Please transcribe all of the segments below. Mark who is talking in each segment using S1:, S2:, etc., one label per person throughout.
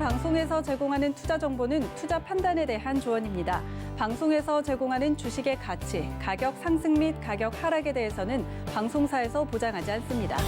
S1: 방송에서 제공하는 투자 정보는 투자 판단에 대한 조언입니다. 방송에서 제공하는 주식의 가치, 가격 상승 및 가격 하락에 대해서는 방송사에서 보장하지 않습니다.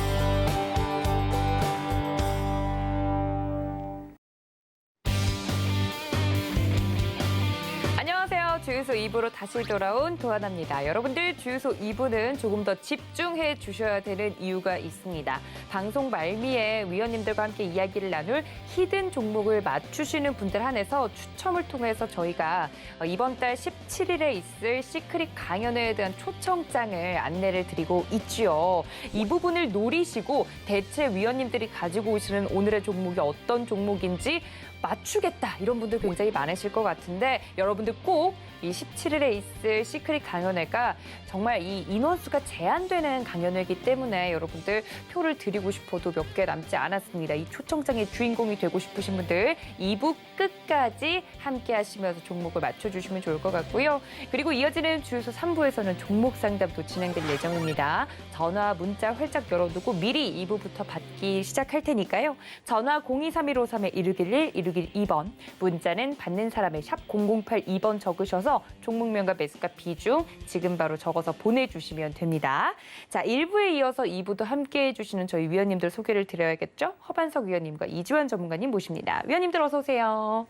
S2: 안녕하세요. 주유소 2부로 다시 돌아온 도하나입니다. 여러분들 주유소 2부는 조금 더 집중해 주셔야 되는 이유가 있습니다. 방송 말미에 위원님들과 함께 이야기를 나눌 히든 종목을 맞추시는 분들 한해서 추첨을 통해서 저희가 이번 달 17일에 있을 시크릿 강연회에 대한 초청장을 안내를 드리고 있지요. 이 부분을 노리시고 대체 위원님들이 가지고 오시는 오늘의 종목이 어떤 종목인지 맞추겠다 이런 분들 굉장히 많으실 것 같은데 여러분들 꼭 이 17일에 있을 시크릿 강연회가 정말 이 인원수가 제한되는 강연회이기 때문에 여러분들 표를 드리고 싶어도 몇 개 남지 않았습니다. 이 초청장의 주인공이 되고 싶으신 분들 2부 끝까지 함께 하시면서 종목을 맞춰주시면 좋을 것 같고요. 그리고 이어지는 주유소 3부에서는 종목 상담도 진행될 예정입니다. 전화, 문자 활짝 열어두고 미리 2부부터 받기 시작할 테니까요. 전화 023153-1611, 1612번, 문자는 받는 사람의 샵 0082번 적으셔서 종목명과 매수가 비중 지금 바로 적어서 보내주시면 됩니다. 자, 1부에 이어서 2부도 함께해 주시는 저희 위원님들 소개를 드려야겠죠? 허반석 위원님과 이주환 전문가님 모십니다. 위원님들 어서 오세요.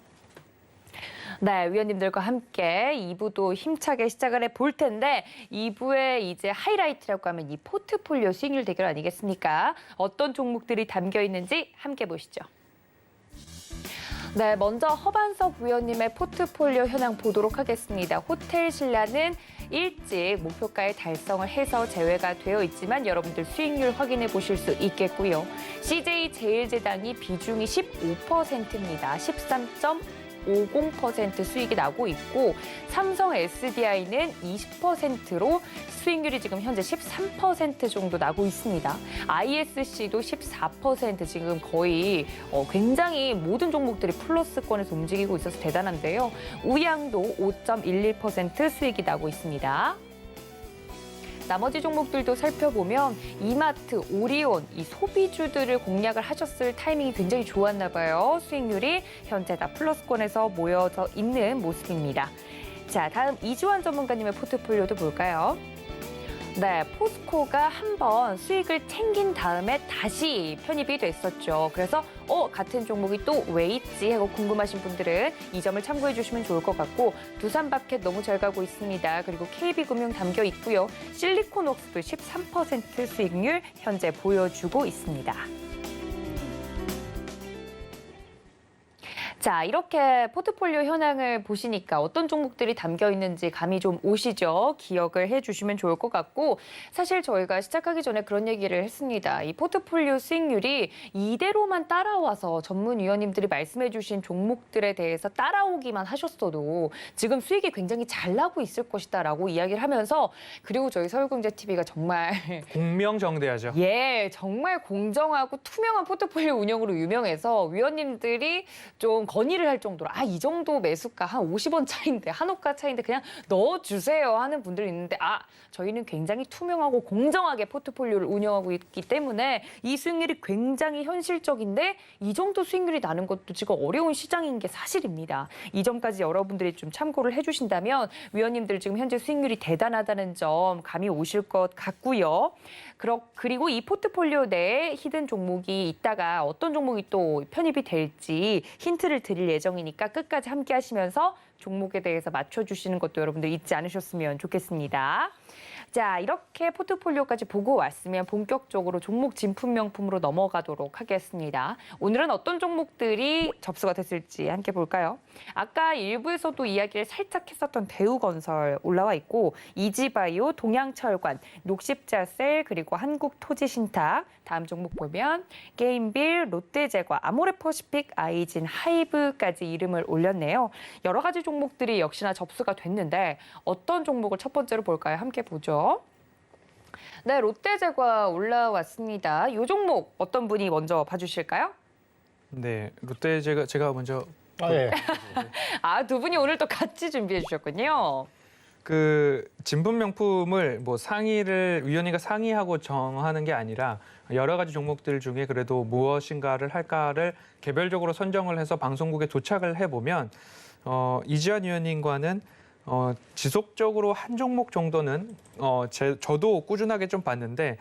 S2: 네, 위원님들과 함께 2부도 힘차게 시작을 해볼 텐데 2부의 이제 하이라이트라고 하면 이 포트폴리오 수익률 대결 아니겠습니까? 어떤 종목들이 담겨 있는지 함께 보시죠. 네, 먼저 허반석 위원님의 포트폴리오 현황 보도록 하겠습니다. 호텔 신라는 일찍 목표가에 달성을 해서 제외가 되어 있지만 여러분들 수익률 확인해 보실 수 있겠고요. CJ 제일제당이 비중이 15%입니다. 13.50% 수익이 나고 있고 삼성 SDI는 20%로 수익률이 지금 현재 13% 정도 나고 있습니다. ISC도 14% 지금 거의 굉장히 모든 종목들이 플러스권에서 움직이고 있어서 대단한데요. 우양도 5.11% 수익이 나고 있습니다. 나머지 종목들도 살펴보면 이마트, 오리온, 이 소비주들을 공략을 하셨을 타이밍이 굉장히 좋았나 봐요. 수익률이 현재 다 플러스권에서 모여져 있는 모습입니다. 자, 다음 이주환 전문가님의 포트폴리오도 볼까요? 네, 포스코가 한번 수익을 챙긴 다음에 다시 편입이 됐었죠. 그래서 같은 종목이 또 왜 있지 하고 궁금하신 분들은 이 점을 참고해 주시면 좋을 것 같고 두산마켓 너무 잘 가고 있습니다. 그리고 KB금융 담겨 있고요. 실리콘웍스도 13% 수익률 현재 보여주고 있습니다. 자, 이렇게 포트폴리오 현황을 보시니까 어떤 종목들이 담겨 있는지 감이 좀 오시죠? 기억을 해주시면 좋을 것 같고 사실 저희가 시작하기 전에 그런 얘기를 했습니다. 이 포트폴리오 수익률이 이대로만 따라와서 전문위원님들이 말씀해 주신 종목들에 대해서 따라오기만 하셨어도 지금 수익이 굉장히 잘 나고 있을 것이다라고 이야기를 하면서 그리고 저희 서울경제TV가 정말
S3: 공명정대하죠.
S2: 예, 정말 공정하고 투명한 포트폴리오 운영으로 유명해서 위원님들이 좀 건의를 할 정도로 이 정도 매수가 한 50원 차인데 한호가 차인데 그냥 넣어주세요 하는 분들이 있는데 저희는 굉장히 투명하고 공정하게 포트폴리오를 운영하고 있기 때문에 이 수익률이 굉장히 현실적인데 이 정도 수익률이 나는 것도 지금 어려운 시장인 게 사실입니다. 이 점까지 여러분들이 좀 참고를 해주신다면 위원님들 지금 현재 수익률이 대단하다는 점 감이 오실 것 같고요. 그리고 이 포트폴리오 내에 히든 종목이 있다가 어떤 종목이 또 편입이 될지 힌트를 드릴 예정이니까 끝까지 함께 하시면서 종목에 대해서 맞춰주시는 것도 여러분들 잊지 않으셨으면 좋겠습니다. 자, 이렇게 포트폴리오까지 보고 왔으면 본격적으로 종목 진품 명품으로 넘어가도록 하겠습니다. 오늘은 어떤 종목들이 접수가 됐을지 함께 볼까요? 아까 일부에서도 이야기를 살짝 했었던 대우건설 올라와 있고 이지바이오, 동양철관, 녹십자셀 그리고 한국토지신탁 다음 종목 보면 게임빌, 롯데제과, 아모레퍼시픽, 아이진, 하이브까지 이름을 올렸네요. 여러 가지 종목들이 역시나 접수가 됐는데 어떤 종목을 첫 번째로 볼까요? 함께 보죠. 네, 롯데제과 올라왔습니다. 이 종목 어떤 분이 먼저 봐주실까요?
S3: 네, 롯데 제가 먼저
S4: 예.
S2: 두 분이 오늘 또 같이 준비해 주셨군요.
S3: 그 진품 명품을 뭐 위원회가 상의하고 정하는 게 아니라 여러 가지 종목들 중에 그래도 무엇인가를 할까를 개별적으로 선정을 해서 방송국에 도착을 해보면 이지환 위원님과는 지속적으로 한 종목 정도는 저도 꾸준하게 좀 봤는데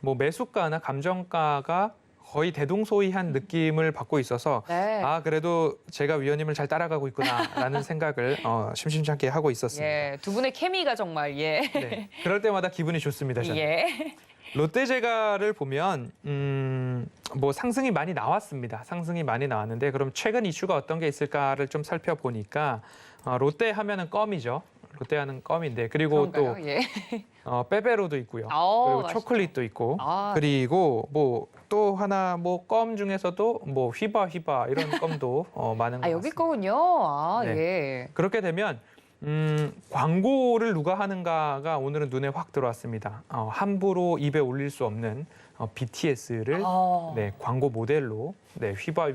S3: 뭐 매수가나 감정가가 거의 대동소이한 느낌을 받고 있어서
S2: 네.
S3: 아 그래도 제가 위원님을 잘 따라가고 있구나라는 생각을 심심치 않게 하고 있었습니다.
S2: 예, 두 분의 케미가 정말 예.
S3: 네, 그럴 때마다 기분이 좋습니다. 저는.
S2: 예.
S3: 롯데제과를 보면 뭐 상승이 많이 나왔습니다. 상승이 많이 나왔는데 그럼 최근 이슈가 어떤 게 있을까를 좀 살펴보니까 롯데 하면은 껌이죠. 롯데하는 껌인데 그리고
S2: 그런가요?
S3: 또
S2: 예.
S3: 빼빼로도 있고요. 그리고
S2: 맛있죠.
S3: 초콜릿도 있고
S2: 아,
S3: 그리고 뭐 또 하나 뭐 껌 중에서도 뭐 휘바 이런 껌도 많은 것
S2: 아,
S3: 같습니다.
S2: 여기 거군요. 아,
S3: 네.
S2: 예.
S3: 그렇게 되면 광고를 누가 하는가가 오늘은 눈에 확 들어왔습니다. 함부로 입에 올릴 수 없는 BTS를 네, 광고 모델로 네, 휘바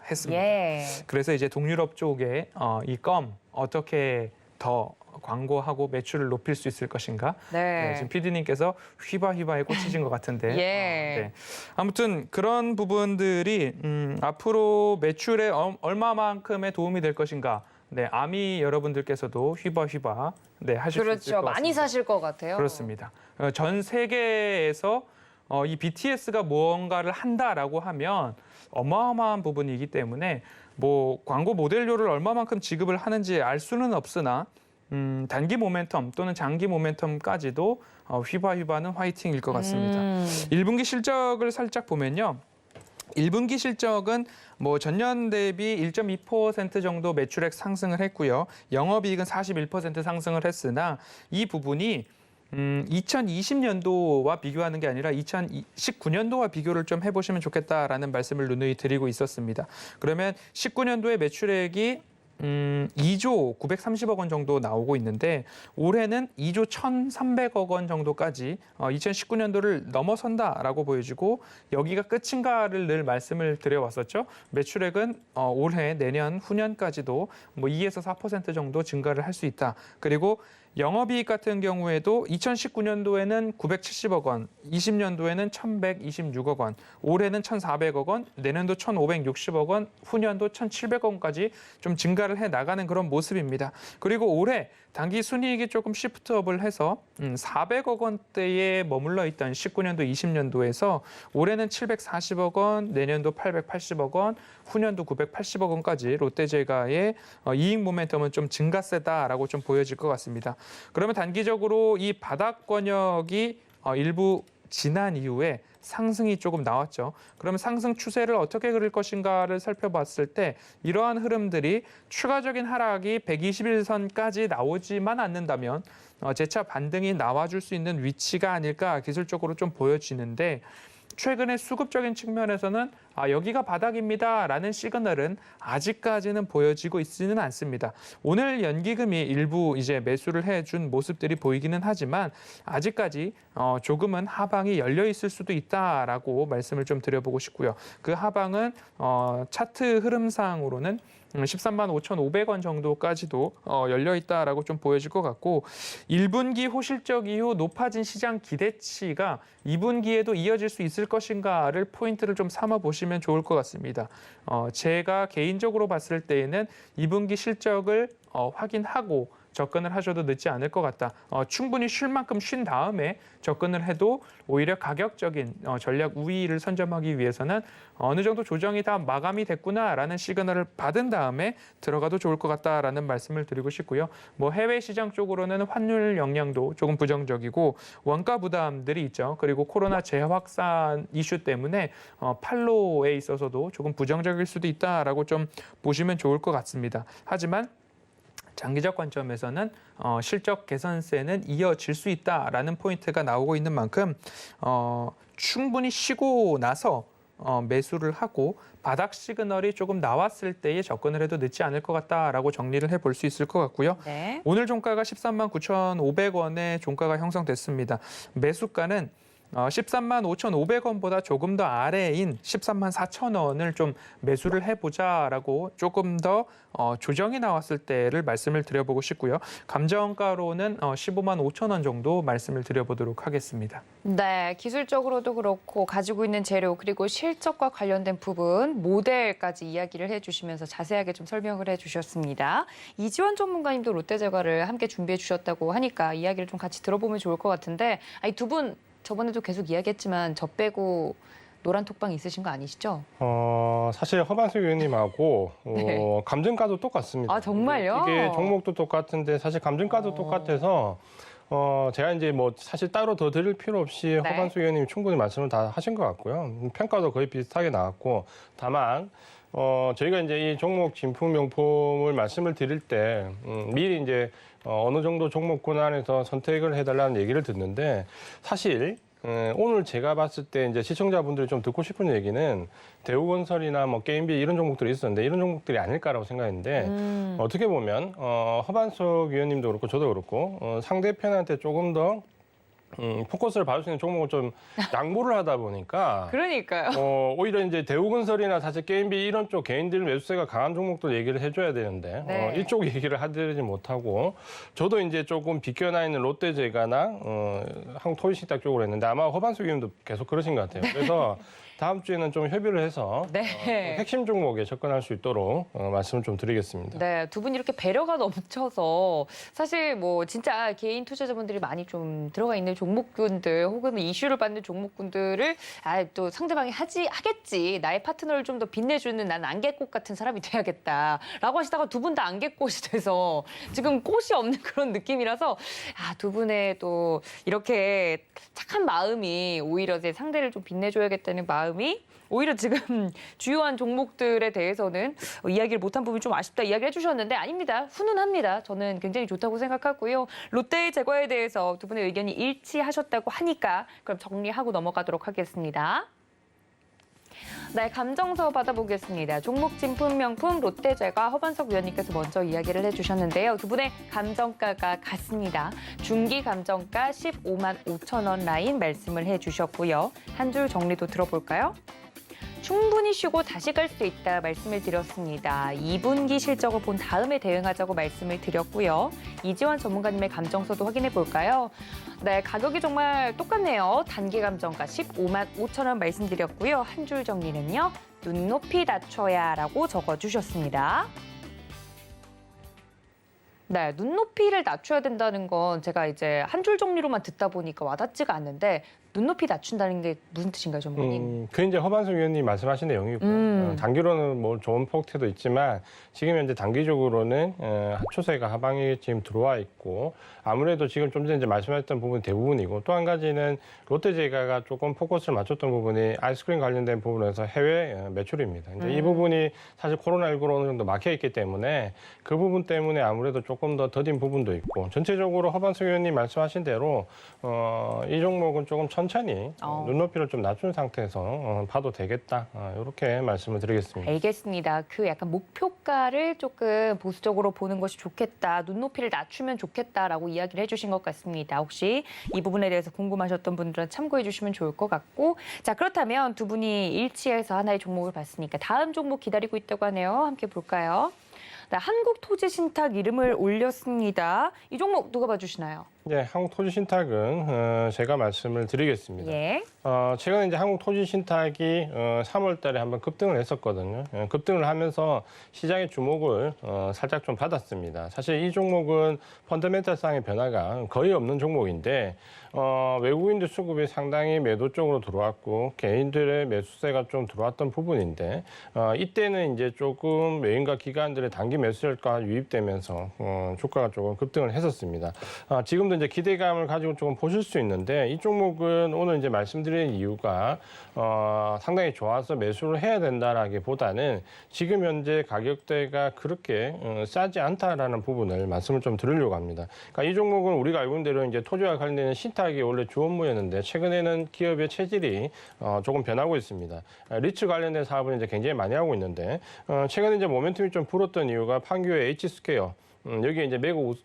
S3: 했습니다.
S2: 예.
S3: 그래서 이제 동유럽 쪽에 이 껌 어떻게 더 광고하고 매출을 높일 수 있을 것인가? 네, 지금 PD님께서 휘바에 꽂히신 것 같은데.
S2: 예.
S3: 네. 아무튼 그런 부분들이 앞으로 매출에 얼마만큼의 도움이 될 것인가? 네, 아미 여러분들께서도 휘바 네, 하실 수 있을
S2: 그렇죠.
S3: 것
S2: 많이
S3: 같습니다.
S2: 사실 것 같아요.
S3: 그렇습니다. 전 세계에서 이 BTS가 무언가를 한다라고 하면 어마어마한 부분이기 때문에 뭐 광고 모델료를 얼마만큼 지급을 하는지 알 수는 없으나 단기 모멘텀 또는 장기 모멘텀까지도 휘바는 화이팅일 것 같습니다. 1분기 실적을 살짝 보면요. 1분기 실적은 뭐 전년 대비 1.2% 정도 매출액 상승을 했고요. 영업이익은 41% 상승을 했으나 이 부분이 2020년도와 비교하는 게 아니라 2019년도와 비교를 좀 해보시면 좋겠다라는 말씀을 누누이 드리고 있었습니다. 그러면 19년도에 매출액이 2조 930억 원 정도 나오고 있는데 올해는 2조 1,300억 원 정도까지 2019년도를 넘어선다라고 보여지고 여기가 끝인가를 늘 말씀을 드려왔었죠. 매출액은 올해, 내년, 후년까지도 뭐 2에서 4% 정도 증가를 할 수 있다. 그리고 영업이익 같은 경우에도 2019년도에는 970억 원, 20년도에는 1,126억 원, 올해는 1,400억 원, 내년도 1,560억 원, 후년도 1,700억 원까지 좀 증가를 해 나가는 그런 모습입니다. 그리고 올해 단기 순이익이 조금 시프트업을 해서 400억 원대에 머물러 있던 19년도, 20년도에서 올해는 740억 원, 내년도 880억 원, 후년도 980억 원까지 롯데제과의 이익 모멘텀은 좀 증가세다라고 좀 보여질 것 같습니다. 그러면 단기적으로 이 바닥 권역이 일부 지난 이후에 상승이 조금 나왔죠. 그러면 상승 추세를 어떻게 그릴 것인가를 살펴봤을 때 이러한 흐름들이 추가적인 하락이 121선까지 나오지만 않는다면 재차 반등이 나와줄 수 있는 위치가 아닐까 기술적으로 좀 보여지는데 최근에 수급적인 측면에서는 여기가 바닥입니다라는 시그널은 아직까지는 보여지고 있지는 않습니다. 오늘 연기금이 일부 이제 매수를 해준 모습들이 보이기는 하지만 아직까지 조금은 하방이 열려 있을 수도 있다라고 말씀을 좀 드려보고 싶고요. 그 하방은 차트 흐름상으로는 13만 5,500원 정도까지도 열려 있다라고 좀 보여질 것 같고 1분기 호실적 이후 높아진 시장 기대치가 2분기에도 이어질 수 있을 것인가를 포인트를 좀 삼아 보시면 좋을 것 같습니다. 제가 개인적으로 봤을 때에는 2분기 실적을 확인하고 접근을 하셔도 늦지 않을 것 같다. 충분히 쉴 만큼 쉰 다음에 접근을 해도 오히려 가격적인 전략 우위를 선점하기 위해서는 어느 정도 조정이 다 마감이 됐구나라는 시그널을 받은 다음에 들어가도 좋을 것 같다라는 말씀을 드리고 싶고요. 뭐 해외 시장 쪽으로는 환율 영향도 조금 부정적이고 원가 부담들이 있죠. 그리고 코로나 재확산 이슈 때문에 팔로에 있어서도 조금 부정적일 수도 있다라고 좀 보시면 좋을 것 같습니다. 하지만 장기적 관점에서는 실적 개선세는 이어질 수 있다라는 포인트가 나오고 있는 만큼 충분히 쉬고 나서 매수를 하고 바닥 시그널이 조금 나왔을 때에 접근을 해도 늦지 않을 것 같다라고 정리를 해볼 수 있을 것 같고요.
S2: 네.
S3: 오늘 종가가 13만 9,500원의 종가가 형성됐습니다. 매수가는 13만 5,500원보다 조금 더 아래인 13만 4천원을 좀 매수를 해보자라고 조금 더 조정이 나왔을 때를 말씀을 드려보고 싶고요. 감정가로는 15만 5천원 정도 말씀을 드려보도록 하겠습니다.
S2: 네, 기술적으로도 그렇고 가지고 있는 재료 그리고 실적과 관련된 부분, 모델까지 이야기를 해주시면서 자세하게 좀 설명을 해주셨습니다. 이지원 전문가님도 롯데제과를 함께 준비해 주셨다고 하니까 이야기를 좀 같이 들어보면 좋을 것 같은데, 아니 두 분 저번에도 계속 이야기했지만 저 빼고 노란 톡방 있으신 거 아니시죠?
S4: 사실 허반수 의원님하고
S2: 네.
S4: 감정가도 똑같습니다.
S2: 아, 정말요?
S4: 이게 종목도 똑같은데 사실 감정가도 똑같아서 제가 이제 뭐 사실 따로 더 드릴 필요 없이
S2: 네.
S4: 허반수 의원님이 충분히 말씀을 다 하신 것 같고요. 평가도 거의 비슷하게 나왔고, 다만 저희가 이제 이 종목 진품 명품을 말씀을 드릴 때 미리 이제 어느 정도 종목군 안에서 선택을 해달라는 얘기를 듣는데, 사실 오늘 제가 봤을 때 이제 시청자분들이 좀 듣고 싶은 얘기는 대우건설이나 뭐 게임비 이런 종목들이 있었는데 이런 종목들이 아닐까라고 생각했는데 어떻게 보면 허반석 위원님도 그렇고 저도 그렇고 상대편한테 조금 더 포커스를 받을 수 있는 종목을 좀 양보를 하다 보니까
S2: 그러니까요.
S4: 오히려 이제 대우건설이나 사실 게임비 이런 쪽 개인들 매수세가 강한 종목들 얘기를 해줘야 되는데
S2: 네.
S4: 이쪽 얘기를 하지 못하고, 저도 이제 조금 비껴나 있는 롯데제과나 한국토지식탁 쪽으로 했는데 아마 허반수 의원도 계속 그러신 것 같아요. 그래서 다음 주에는 좀 협의를 해서
S2: 네.
S4: 핵심 종목에 접근할 수 있도록 말씀을 좀 드리겠습니다.
S2: 네, 두 분 이렇게 배려가 넘쳐서 사실 뭐 진짜 개인 투자자분들이 많이 좀 들어가 있는 종목군들 혹은 이슈를 받는 종목군들을 또 상대방이 하겠지. 나의 파트너를 좀 더 빛내주는 난 안개꽃 같은 사람이 돼야겠다라고 하시다가 두 분 다 안개꽃이 돼서 지금 꽃이 없는 그런 느낌이라서 두 분의 또 이렇게 착한 마음이 오히려 제 상대를 좀 빛내줘야겠다는 마음이 오히려 지금 주요한 종목들에 대해서는 이야기를 못한 부분이 좀 아쉽다 이야기를 해주셨는데 아닙니다. 훈훈합니다. 저는 굉장히 좋다고 생각하고요. 롯데제과에 대해서 두 분의 의견이 일치하셨다고 하니까 그럼 정리하고 넘어가도록 하겠습니다. 네, 감정서 받아보겠습니다. 종목 진품 명품 롯데제과 허반석 위원님께서 먼저 이야기를 해주셨는데요. 두 분의 감정가가 같습니다. 중기 감정가 15만 5천 원 라인 말씀을 해주셨고요. 한 줄 정리도 들어볼까요? 충분히 쉬고 다시 갈 수 있다 말씀을 드렸습니다. 2분기 실적을 본 다음에 대응하자고 말씀을 드렸고요. 이지원 전문가님의 감정서도 확인해 볼까요? 네, 가격이 정말 똑같네요. 단기 감정가 15만 5천 원 말씀드렸고요. 한 줄 정리는요. 눈높이 낮춰야 라고 적어주셨습니다. 네, 눈높이를 낮춰야 된다는 건 제가 이제 한 줄 정리로만 듣다 보니까 와닿지가 않는데 눈높이 낮춘다는 게 무슨 뜻인가요, 전문가님?
S4: 그 이제 허반수 위원님 말씀하신 내용이고 단기로는 뭐 좋은 포트도 있지만 지금 현재 단기적으로는 추세가 하방이 지금 들어와 있고 아무래도 지금 좀 전에 이제 말씀하셨던 부분 대부분이고, 또 한 가지는 롯데제과가 조금 포커스를 맞췄던 부분이 아이스크림 관련된 부분에서 해외 매출입니다. 이제 이 부분이 사실 코로나19로 어느 정도 막혀 있기 때문에 그 부분 때문에 아무래도 조금 더 더딘 부분도 있고, 전체적으로 허반수 위원님 말씀하신 대로 이 종목은 조금 천천히 눈높이를 좀 낮춘 상태에서 봐도 되겠다. 이렇게 말씀을 드리겠습니다.
S2: 알겠습니다. 그 약간 목표가를 조금 보수적으로 보는 것이 좋겠다. 눈높이를 낮추면 좋겠다라고 이야기를 해주신 것 같습니다. 혹시 이 부분에 대해서 궁금하셨던 분들은 참고해 주시면 좋을 것 같고, 자 그렇다면 두 분이 일치해서 하나의 종목을 봤으니까 다음 종목 기다리고 있다고 하네요. 함께 볼까요? 네, 한국토지신탁 이름을 올렸습니다. 이 종목 누가 봐주시나요?
S4: 네, 한국토지신탁은 제가 말씀을 드리겠습니다.
S2: 예.
S4: 최근에 이제 한국토지신탁이 3월 달에 한번 급등을 했었거든요. 급등을 하면서 시장의 주목을 살짝 좀 받았습니다. 사실 이 종목은 펀더멘탈상의 변화가 거의 없는 종목인데 외국인들 수급이 상당히 매도 쪽으로 들어왔고 개인들의 매수세가 좀 들어왔던 부분인데 이때는 이제 조금 외인과 기관들의 단기 매수세가 유입되면서 주가가 조금 급등을 했었습니다. 지금도 이제 기대감을 가지고 조금 보실 수 있는데 이 종목은 오늘 이제 말씀드리는 이유가 상당히 좋아서 매수를 해야 된다라기보다는 지금 현재 가격대가 그렇게 싸지 않다라는 부분을 말씀을 좀 드리려고 합니다. 그러니까 이 종목은 우리가 알고 있는 대로 이제 토지와 관련된 신탁이 원래 주 업무였는데 최근에는 기업의 체질이 조금 변하고 있습니다. 리츠 관련된 사업을 이제 굉장히 많이 하고 있는데 최근에 이제 모멘텀이 좀 불었던 이유가 판교의 H스퀘어 여기에 이제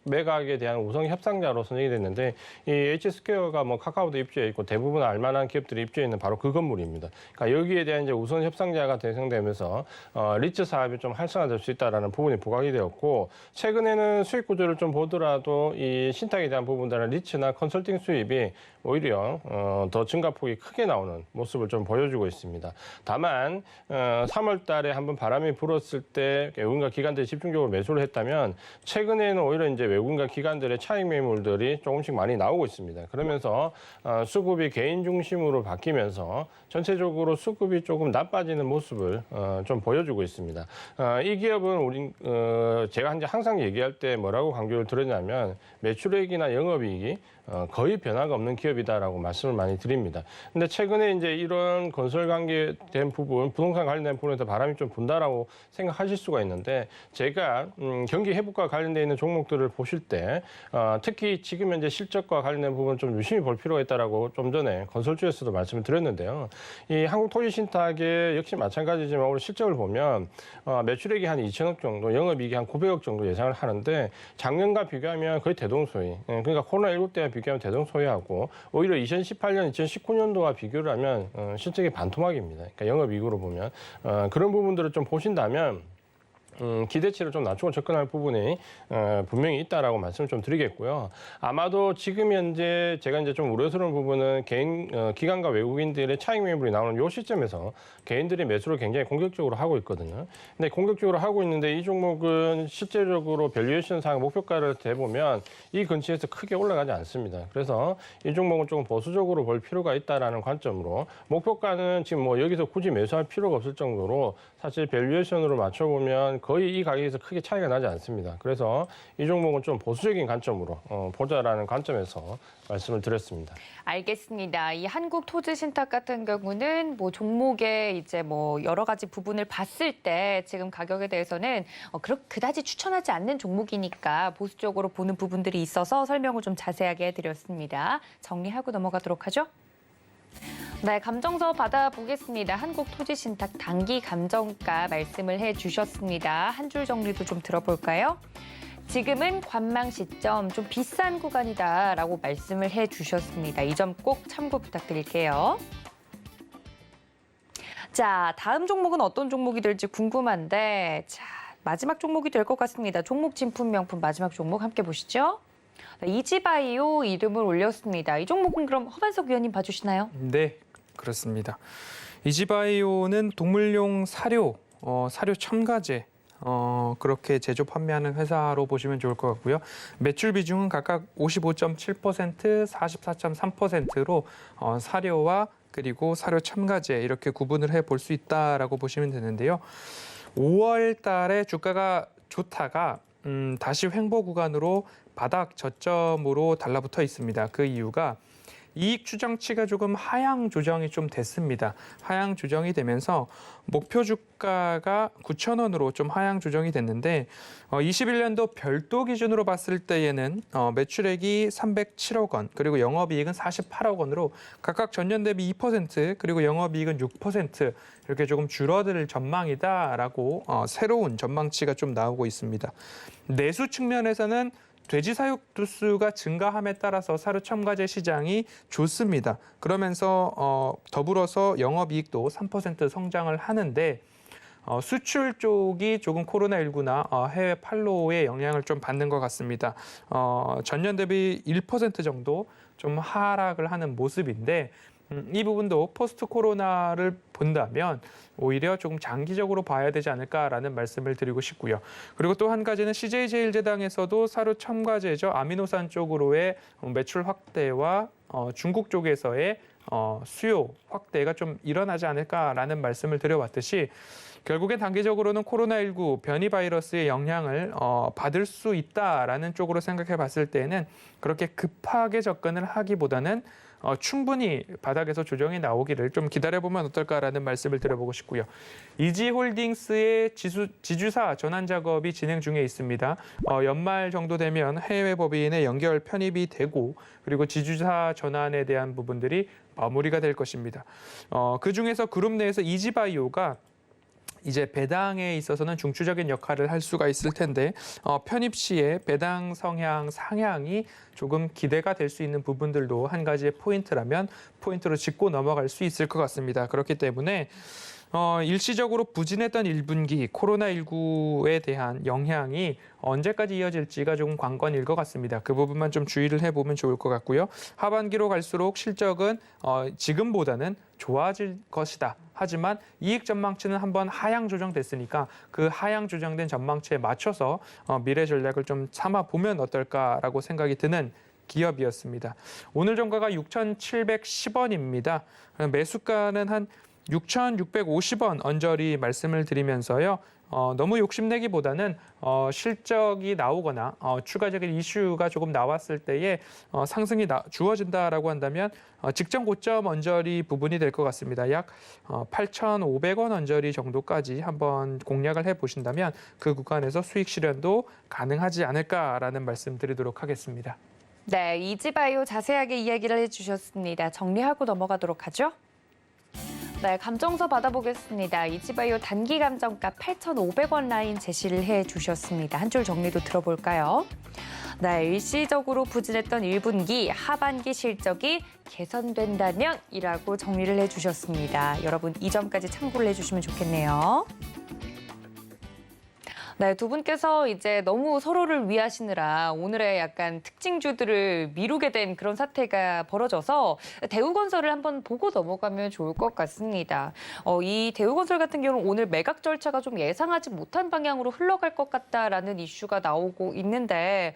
S4: 매각에 대한 우선 협상자로 선정이 됐는데 이 H스퀘어가 뭐 카카오도 입주해 있고 대부분 알만한 기업들이 입주해 있는 바로 그 건물입니다. 그러니까 여기에 대한 이제 우선 협상자가 대상되면서 리츠 사업이 좀 활성화될 수 있다라는 부분이 부각이 되었고 최근에는 수익 구조를 좀 보더라도 이 신탁에 대한 부분들은 리츠나 컨설팅 수입이 오히려 더 증가폭이 크게 나오는 모습을 좀 보여주고 있습니다. 다만 3월 달에 한번 바람이 불었을 때 외국인과 기관들이 집중적으로 매수를 했다면 최근에는 오히려 이제 외국인과 기관들의 차익 매물들이 조금씩 많이 나오고 있습니다. 그러면서 수급이 개인 중심으로 바뀌면서 전체적으로 수급이 조금 나빠지는 모습을 좀 보여주고 있습니다. 이 기업은 제가 이제 항상 얘기할 때 뭐라고 강조를 드렸냐면 매출액이나 영업이익이 거의 변화가 없는 기업이다라고 말씀을 많이 드립니다. 근데 최근에 이제 이런 건설 관계된 부분, 부동산 관련된 부분에서 바람이 좀 분다라고 생각하실 수가 있는데 제가 경기 회복과 관련돼 있는 종목들을 보실 때 특히 지금 현재 실적과 관련된 부분 좀 유심히 볼 필요가 있다라고 좀 전에 건설주에서도 말씀을 드렸는데요. 이 한국토지신탁의 역시 마찬가지지만 오늘 실적을 보면 매출액이 한 2천억 정도, 영업이익이 한 900억 정도 예상을 하는데 작년과 비교하면 거의 대동소이. 그러니까 코로나19 때와 비교하면 대동소이하고 오히려 2018년, 2019년도와 비교를 하면 실적이 반토막입니다. 그러니까 영업이익으로 보면 그런 부분들을 좀 보신다면 기대치를 좀 낮추고 접근할 부분이 분명히 있다라고 말씀을 좀 드리겠고요. 아마도 지금 현재 제가 이제 좀 우려스러운 부분은 기관과 외국인들의 차익 매물이 나오는 이 시점에서 개인들이 매수를 굉장히 공격적으로 하고 있거든요. 근데 공격적으로 하고 있는데 이 종목은 실제적으로 밸류에이션상 목표가를 대보면 이 근처에서 크게 올라가지 않습니다. 그래서 이 종목은 조금 보수적으로 볼 필요가 있다라는 관점으로 목표가는 지금 뭐 여기서 굳이 매수할 필요가 없을 정도로 사실 밸류에이션으로 맞춰보면 거의 이 가격에서 크게 차이가 나지 않습니다. 그래서 이 종목은 좀 보수적인 관점으로 보자라는 관점에서 말씀을 드렸습니다.
S2: 알겠습니다. 이 한국토지신탁 같은 경우는 뭐 종목의 이제 뭐 여러 가지 부분을 봤을 때 지금 가격에 대해서는 그다지 추천하지 않는 종목이니까 보수적으로 보는 부분들이 있어서 설명을 좀 자세하게 해드렸습니다. 정리하고 넘어가도록 하죠. 네, 감정서 받아보겠습니다. 한국토지신탁 단기 감정가 말씀을 해주셨습니다. 한 줄 정리도 좀 들어볼까요? 지금은 관망 시점 좀 비싼 구간이다라고 말씀을 해주셨습니다. 이 점 꼭 참고 부탁드릴게요. 자, 다음 종목은 어떤 종목이 될지 궁금한데 자, 마지막 종목이 될 것 같습니다. 종목 진품 명품 마지막 종목 함께 보시죠. 이지바이오 이름을 올렸습니다. 이 종목은 그럼 허반석 위원님 봐주시나요?
S3: 네, 그렇습니다. 이지바이오는 동물용 사료, 사료 첨가제 그렇게 제조 판매하는 회사로 보시면 좋을 것 같고요. 매출 비중은 각각 55.7%, 44.3%로 사료와 그리고 사료 첨가제 이렇게 구분을 해볼 수 있다라고 보시면 되는데요. 5월 달에 주가가 좋다가 다시 횡보 구간으로 바닥 저점으로 달라붙어 있습니다. 그 이유가 이익 추정치가 조금 하향 조정이 좀 됐습니다. 하향 조정이 되면서 목표 주가가 9,000원으로 좀 하향 조정이 됐는데 21년도 별도 기준으로 봤을 때에는 매출액이 307억 원 그리고 영업이익은 48억 원으로 각각 전년 대비 2% 그리고 영업이익은 6% 이렇게 조금 줄어들 전망이다라고 새로운 전망치가 좀 나오고 있습니다. 내수 측면에서는 돼지 사육 두수가 증가함에 따라서 사료 첨가제 시장이 좋습니다. 그러면서 더불어서 영업이익도 3% 성장을 하는데 수출 쪽이 조금 코로나19나 해외 판로의 영향을 좀 받는 것 같습니다. 전년 대비 1% 정도 좀 하락을 하는 모습인데 이 부분도 포스트 코로나를 본다면 오히려 조금 장기적으로 봐야 되지 않을까라는 말씀을 드리고 싶고요. 그리고 또 한 가지는 CJ제일제당에서도 사료 첨가제죠. 아미노산 쪽으로의 매출 확대와 중국 쪽에서의 수요 확대가 좀 일어나지 않을까라는 말씀을 드려왔듯이 결국엔 단기적으로는 코로나19 변이 바이러스의 영향을 받을 수 있다라는 쪽으로 생각해 봤을 때는 그렇게 급하게 접근을 하기보다는 충분히 바닥에서 조정이 나오기를 좀 기다려보면 어떨까라는 말씀을 드려보고 싶고요. 이지홀딩스의 지주사 전환 작업이 진행 중에 있습니다. 연말 정도 되면 해외 법인에 연결 편입이 되고 그리고 지주사 전환에 대한 부분들이 마무리가 될 것입니다. 그중에서 그룹 내에서 이지바이오가 이제 배당에 있어서는 중추적인 역할을 할 수가 있을 텐데 편입 시에 배당 성향 상향이 조금 기대가 될 수 있는 부분들도 한 가지의 포인트라면 포인트로 짚고 넘어갈 수 있을 것 같습니다. 그렇기 때문에 일시적으로 부진했던 1분기 코로나19에 대한 영향이 언제까지 이어질지가 조금 관건일 것 같습니다. 그 부분만 좀 주의를 해보면 좋을 것 같고요. 하반기로 갈수록 실적은 지금보다는 좋아질 것이다. 하지만 이익 전망치는 한번 하향 조정됐으니까 그 하향 조정된 전망치에 맞춰서 미래 전략을 좀 삼아보면 어떨까라고 생각이 드는 기업이었습니다. 오늘 종가가 6,710원입니다. 매수가는 한 6,650원 언저리 말씀을 드리면서요. 너무 욕심내기보다는 실적이 나오거나 추가적인 이슈가 조금 나왔을 때에 상승이 주어진다라고 한다면 직전 고점 언저리 부분이 될 것 같습니다. 약 8,500원 언저리 정도까지 한번 공략을 해보신다면 그 구간에서 수익 실현도 가능하지 않을까라는 말씀 드리도록 하겠습니다.
S2: 네, 이지바이오 자세하게 이야기를 해주셨습니다. 정리하고 넘어가도록 하죠. 네, 감정서 받아보겠습니다. 이지바이오 단기 감정가 8,500원 라인 제시를 해주셨습니다. 한 줄 정리도 들어볼까요? 네, 일시적으로 부진했던 1분기 하반기 실적이 개선된다면이라고 정리를 해주셨습니다. 여러분 이 점까지 참고를 해주시면 좋겠네요. 네, 두 분께서 이제 너무 서로를 위하시느라 오늘의 약간 특징주들을 미루게 된 그런 사태가 벌어져서 대우건설을 한번 보고 넘어가면 좋을 것 같습니다. 이 대우건설 같은 경우는 오늘 매각 절차가 좀 예상하지 못한 방향으로 흘러갈 것 같다라는 이슈가 나오고 있는데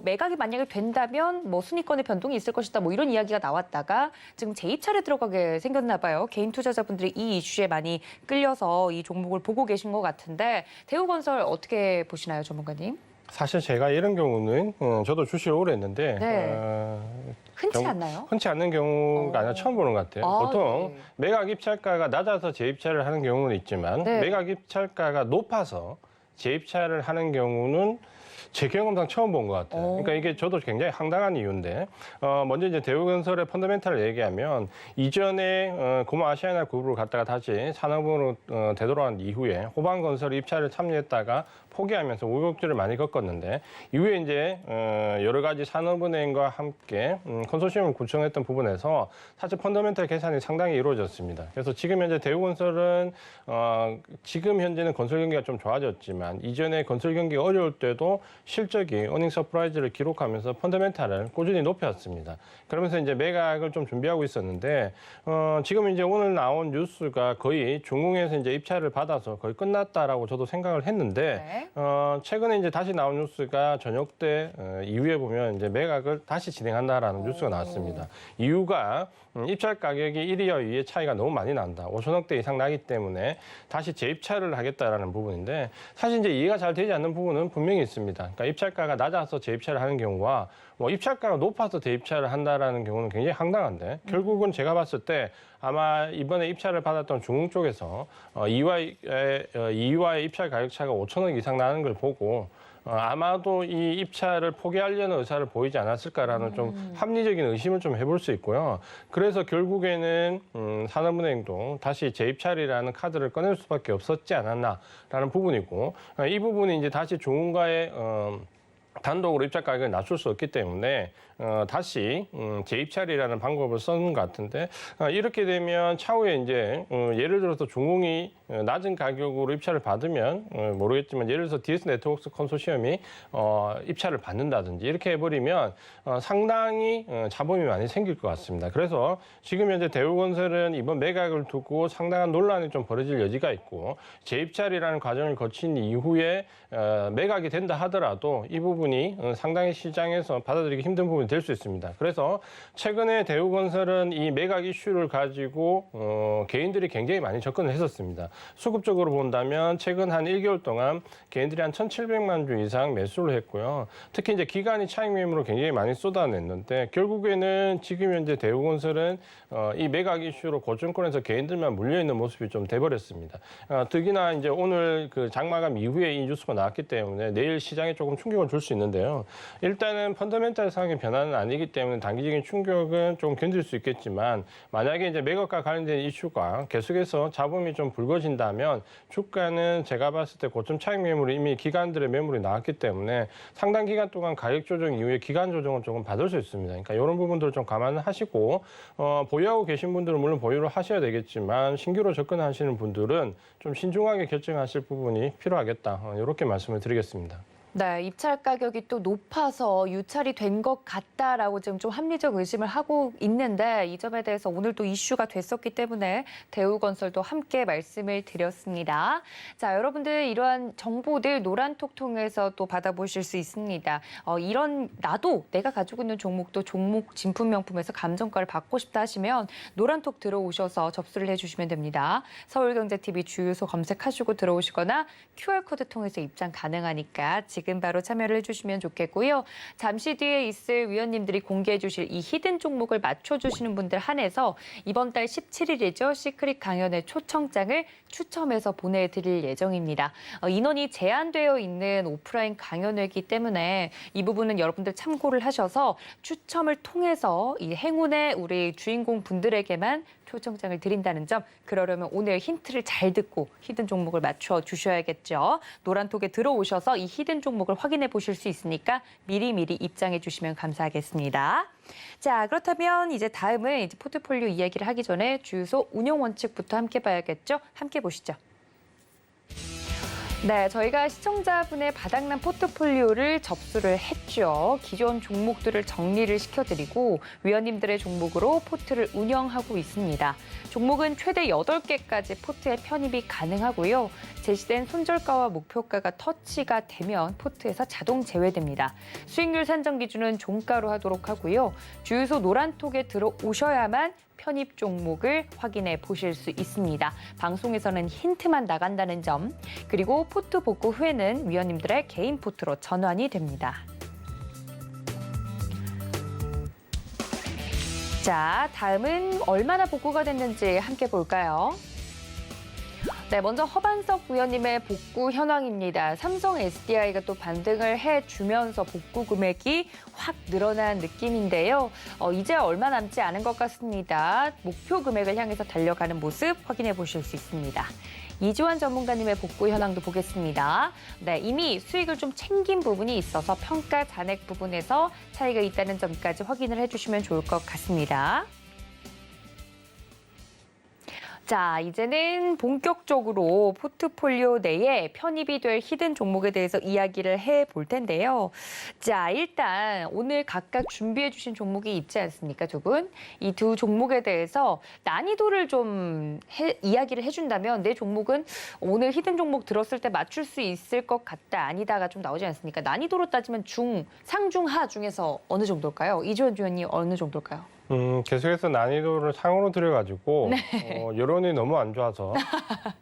S2: 매각이 만약에 된다면 뭐 순위권의 변동이 있을 것이다 뭐 이런 이야기가 나왔다가 지금 재입찰에 들어가게 생겼나 봐요. 개인 투자자분들이 이 이슈에 많이 끌려서 이 종목을 보고 계신 것 같은데 대우건설 어떻게 보시나요, 전문가님?
S4: 사실 제가 이런 경우는 저도 주식을 오래 했는데
S2: 네. 흔치 않나요?
S4: 흔치 않는 경우가 아니라 처음 보는 것 같아요. 보통
S2: 네.
S4: 매각 입찰가가 낮아서 재입찰을 하는 경우는 있지만
S2: 네.
S4: 매각 입찰가가 높아서 재입찰을 하는 경우는 제 경험상 처음 본 것 같아요. 그러니까 이게 저도 굉장히 황당한 이유인데 먼저 이제 대우건설의 펀더멘탈을 얘기하면 이전에 고모아시아나 그룹을 갖다가 다시 산업으로 되돌아간 이후에 호반건설 입찰을 참여했다가 포기하면서 우여곡절을 많이 겪었는데 이후에 이제 여러 가지 산업은행과 함께 컨소시엄을 구성했던 부분에서 사실 펀더멘탈 개선이 상당히 이루어졌습니다. 그래서 지금 현재 대우건설은 지금 현재는 건설 경기가 좀 좋아졌지만 이전에 건설 경기가 어려울 때도 실적이 어닝 서프라이즈를 기록하면서 펀더멘탈을 꾸준히 높였습니다. 그러면서 이제 매각을 좀 준비하고 있었는데 지금 이제 오늘 나온 뉴스가 거의 중공에서 이제 입찰을 받아서 거의 끝났다라고 저도 생각을 했는데
S2: 네.
S4: 최근에 이제 다시 나온 뉴스가 저녁 때 이후에 보면 이제 매각을 다시 진행한다라는 뉴스가 나왔습니다. 이유가 입찰 가격이 1위와 2위의 차이가 너무 많이 난다. 5천억대 이상 나기 때문에 다시 재입찰을 하겠다라는 부분인데 사실 이제 이해가 잘 되지 않는 부분은 분명히 있습니다. 그러니까 입찰가가 낮아서 재입찰을 하는 경우와 뭐 입찰가가 높아서 재입찰을 한다라는 경우는 굉장히 황당한데 결국은 제가 봤을 때 아마 이번에 입찰을 받았던 중흥 쪽에서 2위와의 입찰 가격 차가 5천억 이상 나는 걸 보고 아마도 이 입찰을 포기하려는 의사를 보이지 않았을까라는 좀 합리적인 의심을 좀 해볼 수 있고요. 그래서 결국에는 산업은행도 다시 재입찰이라는 카드를 꺼낼 수밖에 없었지 않았나라는 부분이고 이 부분이 이제 다시 중흥가의 단독으로 입찰 가격을 낮출 수 없기 때문에 다시 재입찰이라는 방법을 쓰는 것 같은데 이렇게 되면 차후에 이제 예를 들어서 중공이 낮은 가격으로 입찰을 받으면 모르겠지만 예를 들어서 DS 네트워크스 컨소시엄이 입찰을 받는다든지 이렇게 해버리면 상당히 잡음이 많이 생길 것 같습니다. 그래서 지금 현재 대우건설은 이번 매각을 두고 상당한 논란이 좀 벌어질 여지가 있고 재입찰이라는 과정을 거친 이후에 매각이 된다 하더라도 이 부분이 상당히 시장에서 받아들이기 힘든 부분이 될 수 있습니다. 그래서 최근에 대우건설은 이 매각 이슈를 가지고 개인들이 굉장히 많이 접근을 했었습니다. 수급적으로 본다면 최근 한 1개월 동안 개인들이 한 1,700만 주 이상 매수를 했고요. 특히 이제 기간이 차익 매물로 굉장히 많이 쏟아냈는데 결국에는 지금 현재 대우건설은 이 매각 이슈로 고점권에서 개인들만 물려있는 모습이 좀 돼버렸습니다. 특히나 이제 오늘 그 장마감 이후에 이 뉴스가 나왔기 때문에 내일 시장에 조금 충격을 줄 수 있는데요. 일단은 펀더멘탈 상의 변화 변화는 아니기 때문에 단기적인 충격은 좀 견딜 수 있겠지만 만약에 이제 매각과 관련된 이슈가 계속해서 잡음이 좀 불거진다면 주가는 제가 봤을 때 고점 차익 매물이 이미 기관들의 매물이 나왔기 때문에 상당 기간 동안 가격 조정 이후에 기간 조정을 조금 받을 수 있습니다. 그러니까 이런 부분들을 좀 감안하시고 보유하고 계신 분들은 물론 보유를 하셔야 되겠지만 신규로 접근하시는 분들은 좀 신중하게 결정하실 부분이 필요하겠다. 이렇게 말씀을 드리겠습니다.
S2: 네, 입찰 가격이 또 높아서 유찰이 된 것 같다라고 지금 좀 합리적 의심을 하고 있는데 이 점에 대해서 오늘 또 이슈가 됐었기 때문에 대우건설도 함께 말씀을 드렸습니다. 자, 여러분들 이러한 정보들 노란톡 통해서 또 받아보실 수 있습니다. 이런 나도 내가 가지고 있는 종목도 종목 진품 명품에서 감정가를 받고 싶다 하시면 노란톡 들어오셔서 접수를 해주시면 됩니다. 서울경제TV 주유소 검색하시고 들어오시거나 QR코드 통해서 입장 가능하니까 지금 바로 참여를 해주시면 좋겠고요. 잠시 뒤에 있을 위원님들이 공개해 주실 이 히든 종목을 맞춰주시는 분들 한해서 이번 달 17일이죠. 시크릿 강연의 초청장을 추첨해서 보내드릴 예정입니다. 인원이 제한되어 있는 오프라인 강연회이기 때문에 이 부분은 여러분들 참고를 하셔서 추첨을 통해서 이 행운의 우리 주인공 분들에게만 초청장을 드린다는 점, 그러려면 오늘 힌트를 잘 듣고 히든 종목을 맞춰 주셔야겠죠. 노란톡에 들어오셔서 이 히든 종목을 확인해 보실 수 있으니까 미리미리 입장해 주시면 감사하겠습니다. 자, 그렇다면 이제 다음은 이제 포트폴리오 이야기를 하기 전에 주유소 운영 원칙부터 함께 봐야겠죠. 함께 보시죠. 네, 저희가 시청자분의 바닥난 포트폴리오를 접수를 했죠. 기존 종목들을 정리를 시켜드리고 위원님들의 종목으로 포트를 운영하고 있습니다. 종목은 최대 8개까지 포트에 편입이 가능하고요. 제시된 손절가와 목표가가 터치가 되면 포트에서 자동 제외됩니다. 수익률 산정 기준은 종가로 하도록 하고요. 주유소 노란톡에 들어오셔야만 편입 종목을 확인해 보실 수 있습니다. 방송에서는 힌트만 나간다는 점, 그리고 포트 복구 후에는 위원님들의 개인 포트로 전환이 됩니다. 자, 다음은 얼마나 복구가 됐는지 함께 볼까요? 네, 먼저 허반석 위원님의 복구 현황입니다. 삼성 SDI가 또 반등을 해주면서 복구 금액이 확 늘어난 느낌인데요. 이제 얼마 남지 않은 것 같습니다. 목표 금액을 향해서 달려가는 모습 확인해 보실 수 있습니다. 이주환 전문가님의 복구 현황도 보겠습니다. 네, 이미 수익을 좀 챙긴 부분이 있어서 평가 잔액 부분에서 차이가 있다는 점까지 확인을 해주시면 좋을 것 같습니다. 자, 이제는 본격적으로 포트폴리오 내에 편입이 될 히든 종목에 대해서 이야기를 해볼 텐데요. 자, 일단 오늘 각각 준비해 주신 종목이 있지 않습니까, 두 분? 이 두 종목에 대해서 난이도를 좀 이야기를 해준다면 내 종목은 오늘 히든 종목 들었을 때 맞출 수 있을 것 같다, 아니다가 좀 나오지 않습니까? 난이도로 따지면 상중하 중에서 어느 정도일까요? 이주원 위원님 어느 정도일까요?
S4: 계속해서 난이도를 상으로 들여가지고 여론이 너무 안 좋아서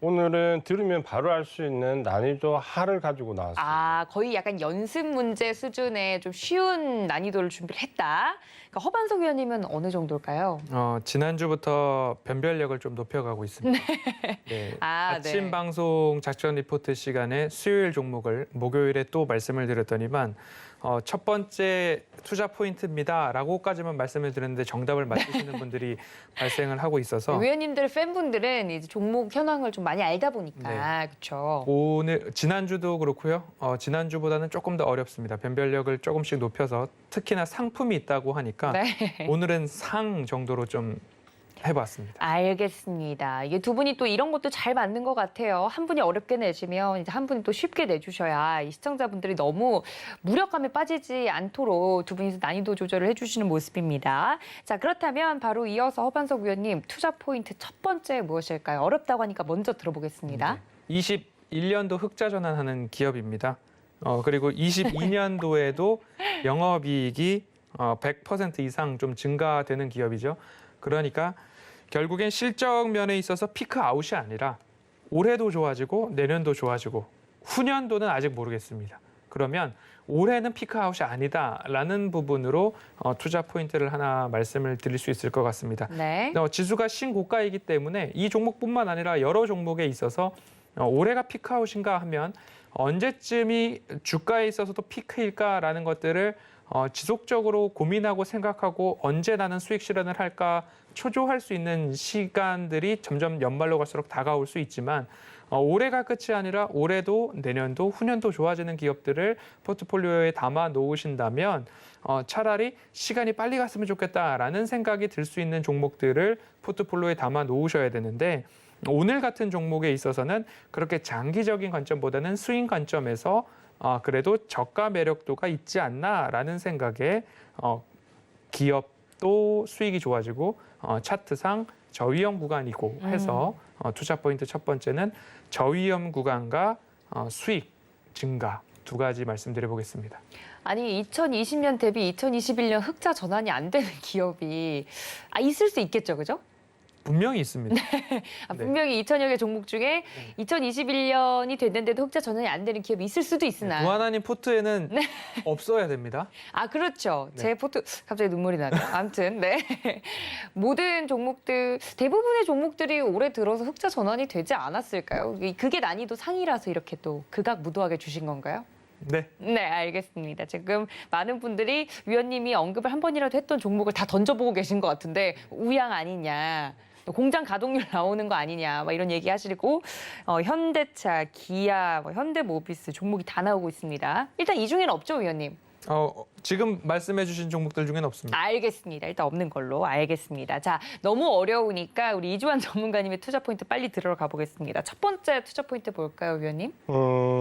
S4: 오늘은 들으면 바로 알 수 있는 난이도 하를 가지고 나왔습니다.
S2: 아, 거의 약간 연습 문제 수준의 좀 쉬운 난이도를 준비를 했다. 그러니까 허반석 위원님은 어느 정도일까요?
S3: 지난주부터 변별력을 좀 높여가고 있습니다. 네. 아침
S2: 네.
S3: 방송 작전 리포트 시간에 수요일 종목을 목요일에 또 말씀을 드렸더니만 첫 번째 투자 포인트입니다라고까지만 말씀을 드렸는데 정답을 맞추시는 분들이 발생을 하고 있어서
S2: 위원님들 팬분들은 이제 종목 현황을 좀 많이 알다 보니까 그렇죠.
S3: 오늘 지난주도 그렇고요. 지난주보다는 조금 더 어렵습니다. 변별력을 조금씩 높여서 특히나 상품이 있다고 하니까 오늘은 상 정도로 좀 해봤습니다.
S2: 알겠습니다. 이게 두 분이 또 이런 것도 잘 맞는 것 같아요. 한 분이 어렵게 내시면 이제 한 분이 또 쉽게 내주셔야 이 시청자분들이 너무 무력감에 빠지지 않도록 두 분이서 난이도 조절을 해주시는 모습입니다. 자, 그렇다면 바로 이어서 허반석 위원님 투자 포인트 첫 번째 무엇일까요? 어렵다고 하니까 먼저 들어보겠습니다.
S3: 21년도 흑자 전환하는 기업입니다. 그리고 22년도에도 영업이익이 100% 이상 좀 증가되는 기업이죠. 그러니까 결국엔 실적 면에 있어서 피크 아웃이 아니라 올해도 좋아지고 내년도 좋아지고 후년도는 아직 모르겠습니다. 그러면 올해는 피크 아웃이 아니다라는 부분으로 투자 포인트를 하나 말씀을 드릴 수 있을 것 같습니다.
S2: 네.
S3: 지수가 신고가이기 때문에 이 종목뿐만 아니라 여러 종목에 있어서 올해가 피크 아웃인가 하면 언제쯤이 주가에 있어서도 피크일까라는 것들을 지속적으로 고민하고 생각하고 언제 나는 수익 실현을 할까 초조할 수 있는 시간들이 점점 연말로 갈수록 다가올 수 있지만 올해가 끝이 아니라 올해도 내년도 후년도 좋아지는 기업들을 포트폴리오에 담아 놓으신다면 차라리 시간이 빨리 갔으면 좋겠다라는 생각이 들 수 있는 종목들을 포트폴리오에 담아 놓으셔야 되는데 오늘 같은 종목에 있어서는 그렇게 장기적인 관점보다는 스윙 관점에서 그래도 저가 매력도가 있지 않나라는 생각에 기업도 수익이 좋아지고 차트상 저위험 구간이고 해서 투자 포인트 첫 번째는 저위험 구간과 수익 증가 두 가지 말씀드려 보겠습니다.
S2: 아니 2020년 대비 2021년 흑자 전환이 안 되는 기업이 있을 수 있겠죠, 그죠?
S3: 분명히 있습니다.
S2: 분명히 2천여 개 종목 중에 2021년이 됐는데도 흑자 전환이 안 되는 기업이 있을 수도 있으나.
S3: 무한한님 포트에는 없어야 됩니다.
S2: 그렇죠.
S3: 네.
S2: 제 포트 갑자기 눈물이 나네요. 아무튼 네. 모든 종목들 대부분의 종목들이 올해 들어서 흑자 전환이 되지 않았을까요? 그게 난이도 상이라서 이렇게 또 극악무도하게 주신 건가요?
S3: 네.
S2: 네, 알겠습니다. 지금 많은 분들이 위원님이 언급을 한 번이라도 했던 종목을 다 던져보고 계신 것 같은데 우양 아니냐. 또 공장 가동률 나오는 거 아니냐, 막 이런 얘기 하시고 현대차, 기아, 현대모비스 종목이 다 나오고 있습니다. 일단 이 중에는 없죠, 위원님?
S3: 지금 말씀해주신 종목들 중에는 없습니다.
S2: 알겠습니다. 일단 없는 걸로 알겠습니다. 자, 너무 어려우니까 우리 이주환 전문가님의 투자 포인트 빨리 들어가 보겠습니다. 첫 번째 투자 포인트 볼까요, 위원님?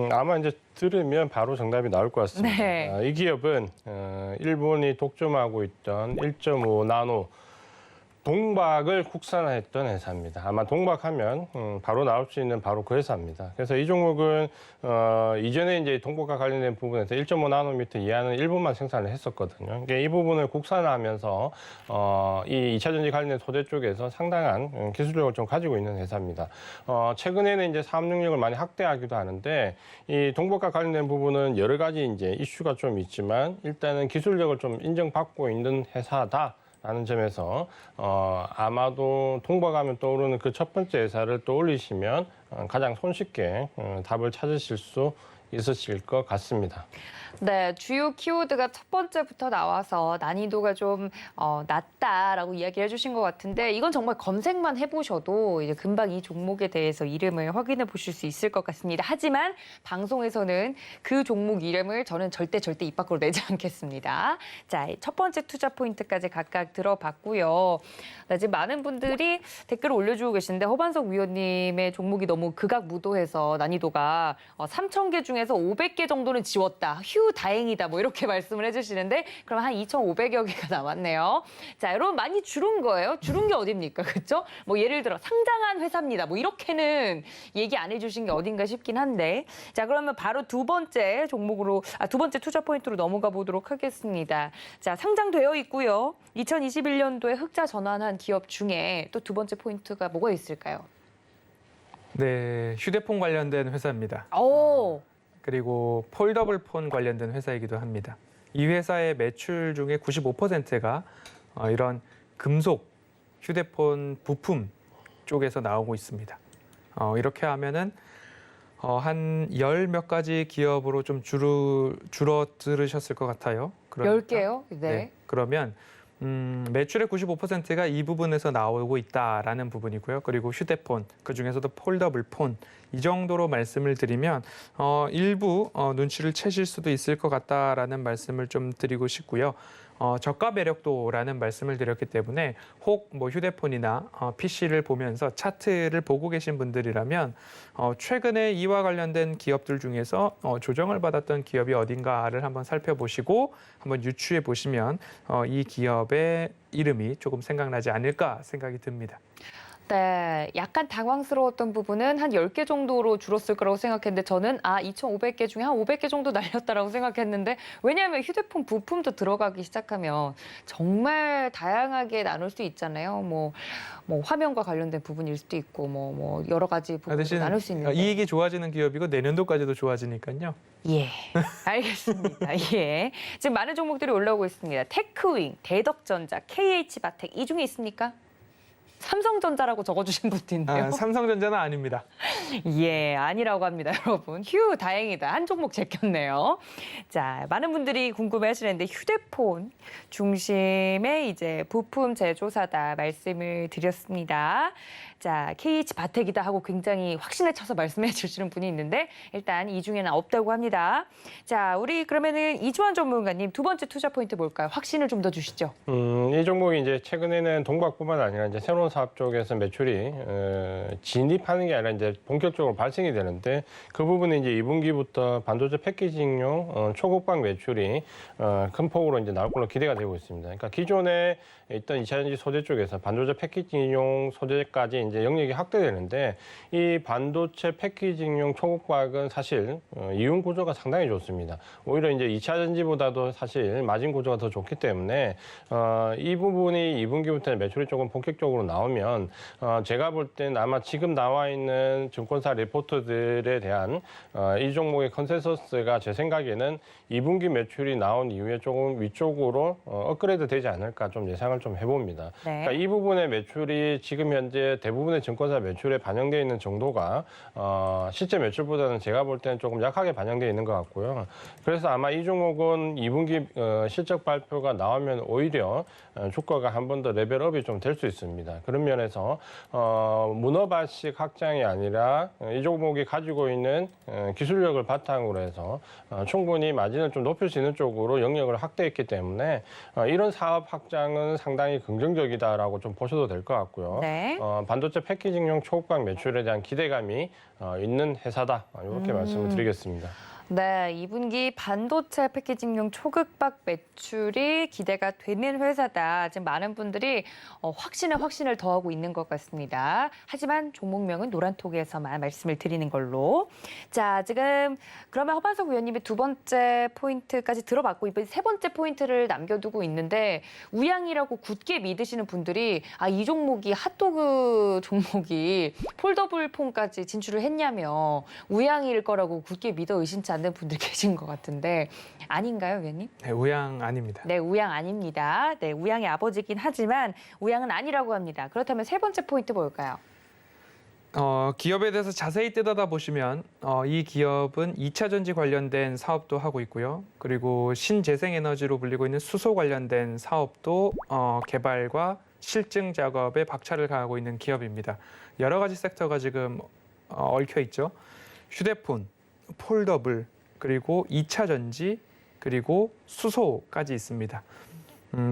S4: 아마 이제 들으면 바로 정답이 나올 것 같습니다.
S2: 네.
S4: 이 기업은 일본이 독점하고 있던 1.5 나노 동박을 국산화했던 회사입니다. 아마 동박하면 바로 나올 수 있는 바로 그 회사입니다. 그래서 이 종목은 이전에 이제 동박과 관련된 부분에서 1.5 나노미터 이하는 일본만 생산을 했었거든요. 그러니까 이 부분을 국산화하면서 이 2차 전지 관련된 소재 쪽에서 상당한 기술력을 좀 가지고 있는 회사입니다. 최근에는 이제 사업 능력을 많이 확대하기도 하는데 이 동박과 관련된 부분은 여러 가지 이제 이슈가 좀 있지만 일단은 기술력을 좀 인정받고 있는 회사다. 라는 점에서 아마도 동박하면 떠오르는 그 첫 번째 회사를 떠올리시면 가장 손쉽게 답을 찾으실 수 있으실 것 같습니다.
S2: 네, 주요 키워드가 첫 번째부터 나와서 난이도가 좀 낮다라고 이야기를 해주신 것 같은데 이건 정말 검색만 해보셔도 이제 금방 이 종목에 대해서 이름을 확인해 보실 수 있을 것 같습니다. 하지만 방송에서는 그 종목 이름을 저는 절대 입 밖으로 내지 않겠습니다. 자, 첫 번째 투자 포인트까지 각각 들어봤고요. 지금 많은 분들이 댓글을 올려주고 계신데 허반석 위원님의 종목이 너무 극악무도해서 난이도가 3,000개 중에서 500개 정도는 지웠다. 휴, 다행이다. 뭐 이렇게 말씀을 해주시는데 그럼 한 2,500여 개가 남았네요. 자, 여러분 많이 줄은 거예요. 줄은 게 어딥니까? 그렇죠? 뭐 예를 들어 상장한 회사입니다. 뭐 이렇게는 얘기 안 해주신 게 어딘가 싶긴 한데 자, 그러면 바로 두 번째 종목으로 두 번째 투자 포인트로 넘어가 보도록 하겠습니다. 자, 상장되어 있고요. 2021년도에 흑자 전환한 기업 중에 또 두 번째 포인트가 뭐가 있을까요?
S3: 네, 휴대폰 관련된 회사입니다.
S2: 오.
S3: 그리고 폴더블 폰 관련된 회사이기도 합니다. 이 회사의 매출 중에 95%가 이런 금속 휴대폰 부품 쪽에서 나오고 있습니다. 이렇게 하면은 한 열 몇 가지 기업으로 좀 줄어들으셨을 것 같아요.
S2: 10개요? 네.
S3: 그러면 매출의 95%가 이 부분에서 나오고 있다라는 부분이고요. 그리고 휴대폰, 그중에서도 폴더블 폰, 이 정도로 말씀을 드리면 일부 눈치를 채실 수도 있을 것 같다라는 말씀을 좀 드리고 싶고요. 저가 매력도라는 말씀을 드렸기 때문에 혹 뭐 휴대폰이나 PC를 보면서 차트를 보고 계신 분들이라면 최근에 이와 관련된 기업들 중에서 조정을 받았던 기업이 어딘가를 한번 살펴보시고 한번 유추해 보시면 이 기업의 이름이 조금 생각나지 않을까 생각이 듭니다.
S2: 네, 약간 당황스러웠던 부분은 한 10개 정도로 줄었을 거라고 생각했는데 저는 2,500개 중에 한 500개 정도 날렸다라고 생각했는데 왜냐하면 휴대폰 부품도 들어가기 시작하면 정말 다양하게 나눌 수 있잖아요. 뭐 화면과 관련된 부분일 수도 있고 뭐 여러 가지 부분을 나눌 수 있는데
S3: 이익이 좋아지는 기업이고 내년도까지도 좋아지니까요.
S2: 예, 알겠습니다. 예, 지금 많은 종목들이 올라오고 있습니다. 테크윙, 대덕전자, KH바텍 이 중에 있습니까? 삼성전자라고 적어주신 분도 있네요.
S3: 삼성전자는 아닙니다.
S2: 예, 아니라고 합니다, 여러분. 휴, 다행이다. 한 종목 제꼈네요. 자, 많은 분들이 궁금해하시는데 휴대폰 중심의 이제 부품 제조사다 말씀을 드렸습니다. 자, KH 바텍이다 하고 굉장히 확신에 쳐서 말씀해 주시는 분이 있는데 일단 이 중에는 없다고 합니다. 자, 우리 그러면은 이주환 전문가님 두 번째 투자 포인트 뭘까요? 확신을 좀 더 주시죠.
S4: 이 종목이 이제 최근에는 동박뿐만 아니라 이제 새로운 사업 쪽에서 매출이 진입하는 게 아니라 이제 본격적으로 발생이 되는데 그 부분은 이제 2분기부터 반도체 패키징용 초급방 매출이 큰 폭으로 이제 나올 걸로 기대가 되고 있습니다. 그러니까 기존에 있던 2차전지 소재 쪽에서 반도체 패키징용 소재까지 이제 영역이 확대되는데 이 반도체 패키징용 초급박은 사실 이윤 구조가 상당히 좋습니다. 오히려 이제 2차전지보다도 사실 마진 구조가 더 좋기 때문에 이 부분이 2분기부터 매출이 조금 본격적으로 나오면 제가 볼 때는 아마 지금 나와 있는 증권사 리포트들에 대한 이 종목의 컨센서스가 제 생각에는 2분기 매출이 나온 이후에 조금 위쪽으로 업그레이드 되지 않을까 좀 예상을 좀 해봅니다.
S2: 네.
S4: 그러니까 이 부분의 매출이 지금 현재 대부분의 증권사 매출에 반영되어 있는 정도가 실제 매출보다는 제가 볼 때는 조금 약하게 반영되어 있는 것 같고요. 그래서 아마 이 종목은 2분기 실적 발표가 나오면 오히려 주가가 한 번 더 레벨업이 좀 될 수 있습니다. 그런 면에서 문어발식 확장이 아니라 이 종목이 가지고 있는 기술력을 바탕으로 해서 충분히 마진을 좀 높일 수 있는 쪽으로 영역을 확대했기 때문에 이런 사업 확장은 상당히 긍정적이다라고 좀 보셔도 될 것 같고요.
S2: 네.
S4: 반도체 패키징용 초급방 매출에 대한 기대감이 있는 회사다. 이렇게 말씀을 드리겠습니다.
S2: 네, 2분기 반도체 패키징용 초급박 매출이 기대가 되는 회사다. 지금 많은 분들이 확신에 확신을 더하고 있는 것 같습니다. 하지만 종목명은 노란톡에서만 말씀을 드리는 걸로. 자, 지금 그러면 허반석 위원님이 두 번째 포인트까지 들어봤고 이번 세 번째 포인트를 남겨두고 있는데 우양이라고 굳게 믿으시는 분들이 이 종목이 핫도그 종목이 폴더블 폰까지 진출을 했냐며 우양일 거라고 굳게 믿어 의심치 않는 분들 계신 것 같은데 아닌가요, 위원님?
S3: 네, 우양 아닙니다.
S2: 네, 우양 아닙니다. 네, 우양의 아버지긴 하지만 우양은 아니라고 합니다. 그렇다면 세 번째 포인트 뭘까요?
S3: 기업에 대해서 자세히 뜯어다 보시면 이 기업은 2차 전지 관련된 사업도 하고 있고요. 그리고 신재생에너지로 불리고 있는 수소 관련된 사업도 개발과 실증 작업에 박차를 가하고 있는 기업입니다. 여러 가지 섹터가 지금 얽혀 있죠. 휴대폰, 폴더블, 그리고 2차 전지, 그리고 수소까지 있습니다.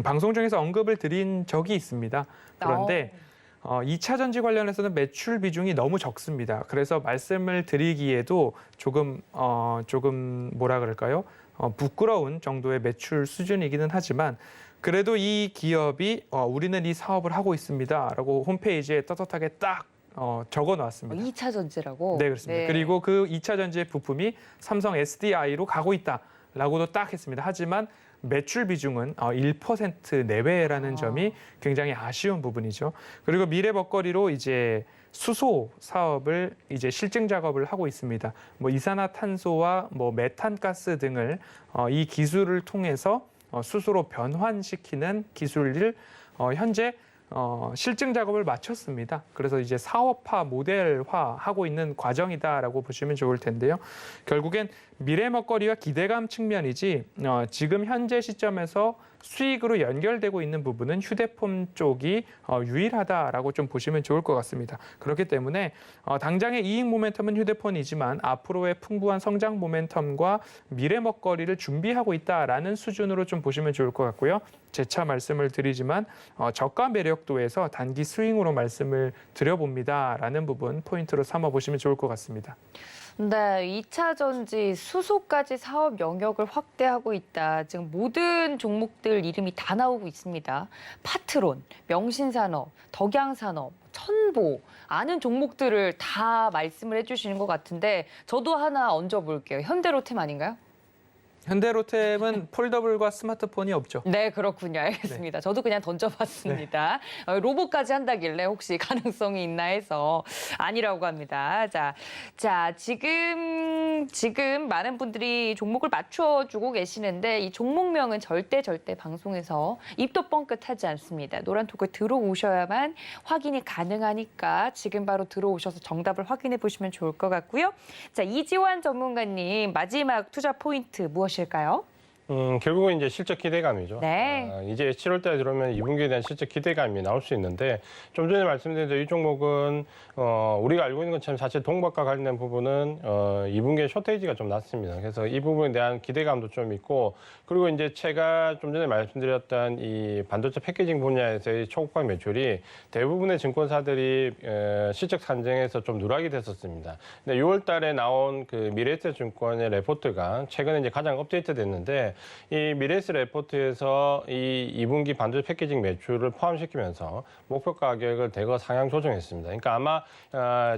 S3: 방송 중에서 언급을 드린 적이 있습니다. 그런데 2차 전지 관련해서는 매출 비중이 너무 적습니다. 그래서 말씀을 드리기에도 조금 뭐라 그럴까요? 부끄러운 정도의 매출 수준이기는 하지만 그래도 이 기업이 우리는 이 사업을 하고 있습니다라고 홈페이지에 떳떳하게 딱 적어놨습니다.
S2: 2차 전지라고?
S3: 네, 그렇습니다.
S2: 네.
S3: 그리고 그 2차 전지의 부품이 삼성 SDI로 가고 있다라고도 딱 했습니다. 하지만 매출 비중은 1% 내외라는 점이 굉장히 아쉬운 부분이죠. 그리고 미래 먹거리로 이제 수소 사업을 이제 실증 작업을 하고 있습니다. 뭐 이산화탄소와 뭐 메탄가스 등을 이 기술을 통해서 수소로 변환시키는 기술을 현재 실증 작업을 마쳤습니다. 그래서 이제 사업화, 모델화하고 있는 과정이다라고 보시면 좋을 텐데요. 결국엔 미래 먹거리와 기대감 측면이지 지금 현재 시점에서 수익으로 연결되고 있는 부분은 휴대폰 쪽이 유일하다라고 좀 보시면 좋을 것 같습니다. 그렇기 때문에 당장의 이익 모멘텀은 휴대폰이지만 앞으로의 풍부한 성장 모멘텀과 미래 먹거리를 준비하고 있다라는 수준으로 좀 보시면 좋을 것 같고요. 재차 말씀을 드리지만 저가 매력도에서 단기 스윙으로 말씀을 드려봅니다라는 부분 포인트로 삼아 보시면 좋을 것 같습니다.
S2: 네, 2차 전지 수소까지 사업 영역을 확대하고 있다. 지금 모든 종목들 이름이 다 나오고 있습니다. 파트론, 명신산업, 덕양산업, 천보 아는 종목들을 다 말씀을 해주시는 것 같은데 저도 하나 얹어볼게요. 현대로템 아닌가요?
S3: 현대로템은 폴더블과 스마트폰이 없죠.
S2: 네, 그렇군요. 알겠습니다. 저도 그냥 던져봤습니다. 로봇까지 한다길래 혹시 가능성이 있나 해서 아니라고 합니다. 자, 지금 지금 많은 분들이 종목을 맞춰주고 계시는데 이 종목명은 절대 방송에서 입도 뻥끗하지 않습니다. 노란톡에 들어오셔야만 확인이 가능하니까 지금 바로 들어오셔서 정답을 확인해 보시면 좋을 것 같고요. 자, 이지환 전문가님, 마지막 투자 포인트 무엇일까요?
S4: 결국은 이제 실적 기대감이죠.
S2: 네.
S4: 이제 7월 달에 들어오면 2분기에 대한 실적 기대감이 나올 수 있는데 좀 전에 말씀드린 대로 이 종목은 우리가 알고 있는 것처럼 사실 동박과 관련된 부분은 2분기에 쇼테이지가 좀 났습니다. 그래서 이 부분에 대한 기대감도 좀 있고 그리고 이제 제가 좀 전에 말씀드렸던 이 반도체 패키징 분야에서의 초급화 매출이 대부분의 증권사들이 실적 산정에서 좀 누락이 됐었습니다. 근데 6월 달에 나온 그 미래에셋증권의 레포트가 최근에 이제 가장 업데이트 됐는데 이 미래에셋 레포트에서 이 2분기 반도체 패키징 매출을 포함시키면서 목표 가격을 대거 상향 조정했습니다. 그러니까 아마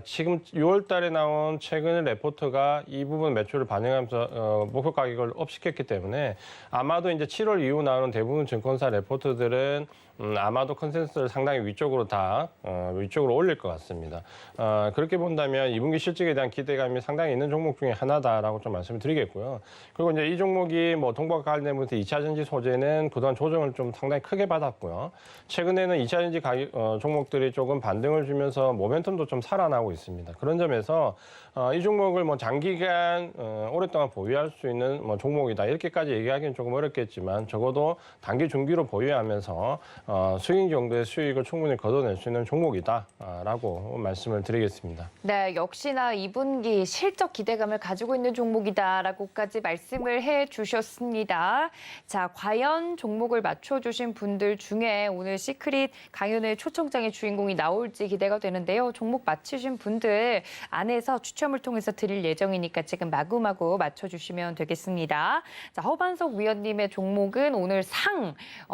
S4: 지금 6월 달에 나온 최근의 레포트가 이 부분 매출을 반영하면서 목표 가격을 업시켰기 때문에 아마도 이제 7월 이후 나오는 대부분 증권사 레포트들은 아마도 컨센서스를 상당히 위쪽으로 위쪽으로 올릴 것 같습니다. 그렇게 본다면 2분기 실적에 대한 기대감이 상당히 있는 종목 중에 하나다라고 좀 말씀을 드리겠고요. 그리고 이제 이 종목이 뭐 동박 관련해서 2차 전지 소재는 그동안 조정을 좀 상당히 크게 받았고요. 최근에는 2차 전지 종목들이 조금 반등을 주면서 모멘텀도 좀 살아나고 있습니다. 그런 점에서 이 종목을 뭐 장기간 오랫동안 보유할 수 있는 뭐 종목이다 이렇게까지 얘기하기는 조금 어렵겠지만 적어도 단기 중기로 보유하면서 수익 정도의 수익을 충분히 거둬낼 수 있는 종목이다라고 말씀을 드리겠습니다.
S2: 네, 역시나 2분기 실적 기대감을 가지고 있는 종목이다라고까지 말씀을 해주셨습니다. 자, 과연 종목을 맞춰주신 분들 중에 오늘 시크릿 강연의 초청장의 주인공이 나올지 기대가 되는데요. 종목 맞추신 분들 안에서 추첨을 통해서 드릴 예정이니까 지금 마구마구 맞춰주시면 되겠습니다. 자, 허반석 위원님의 종목은 오늘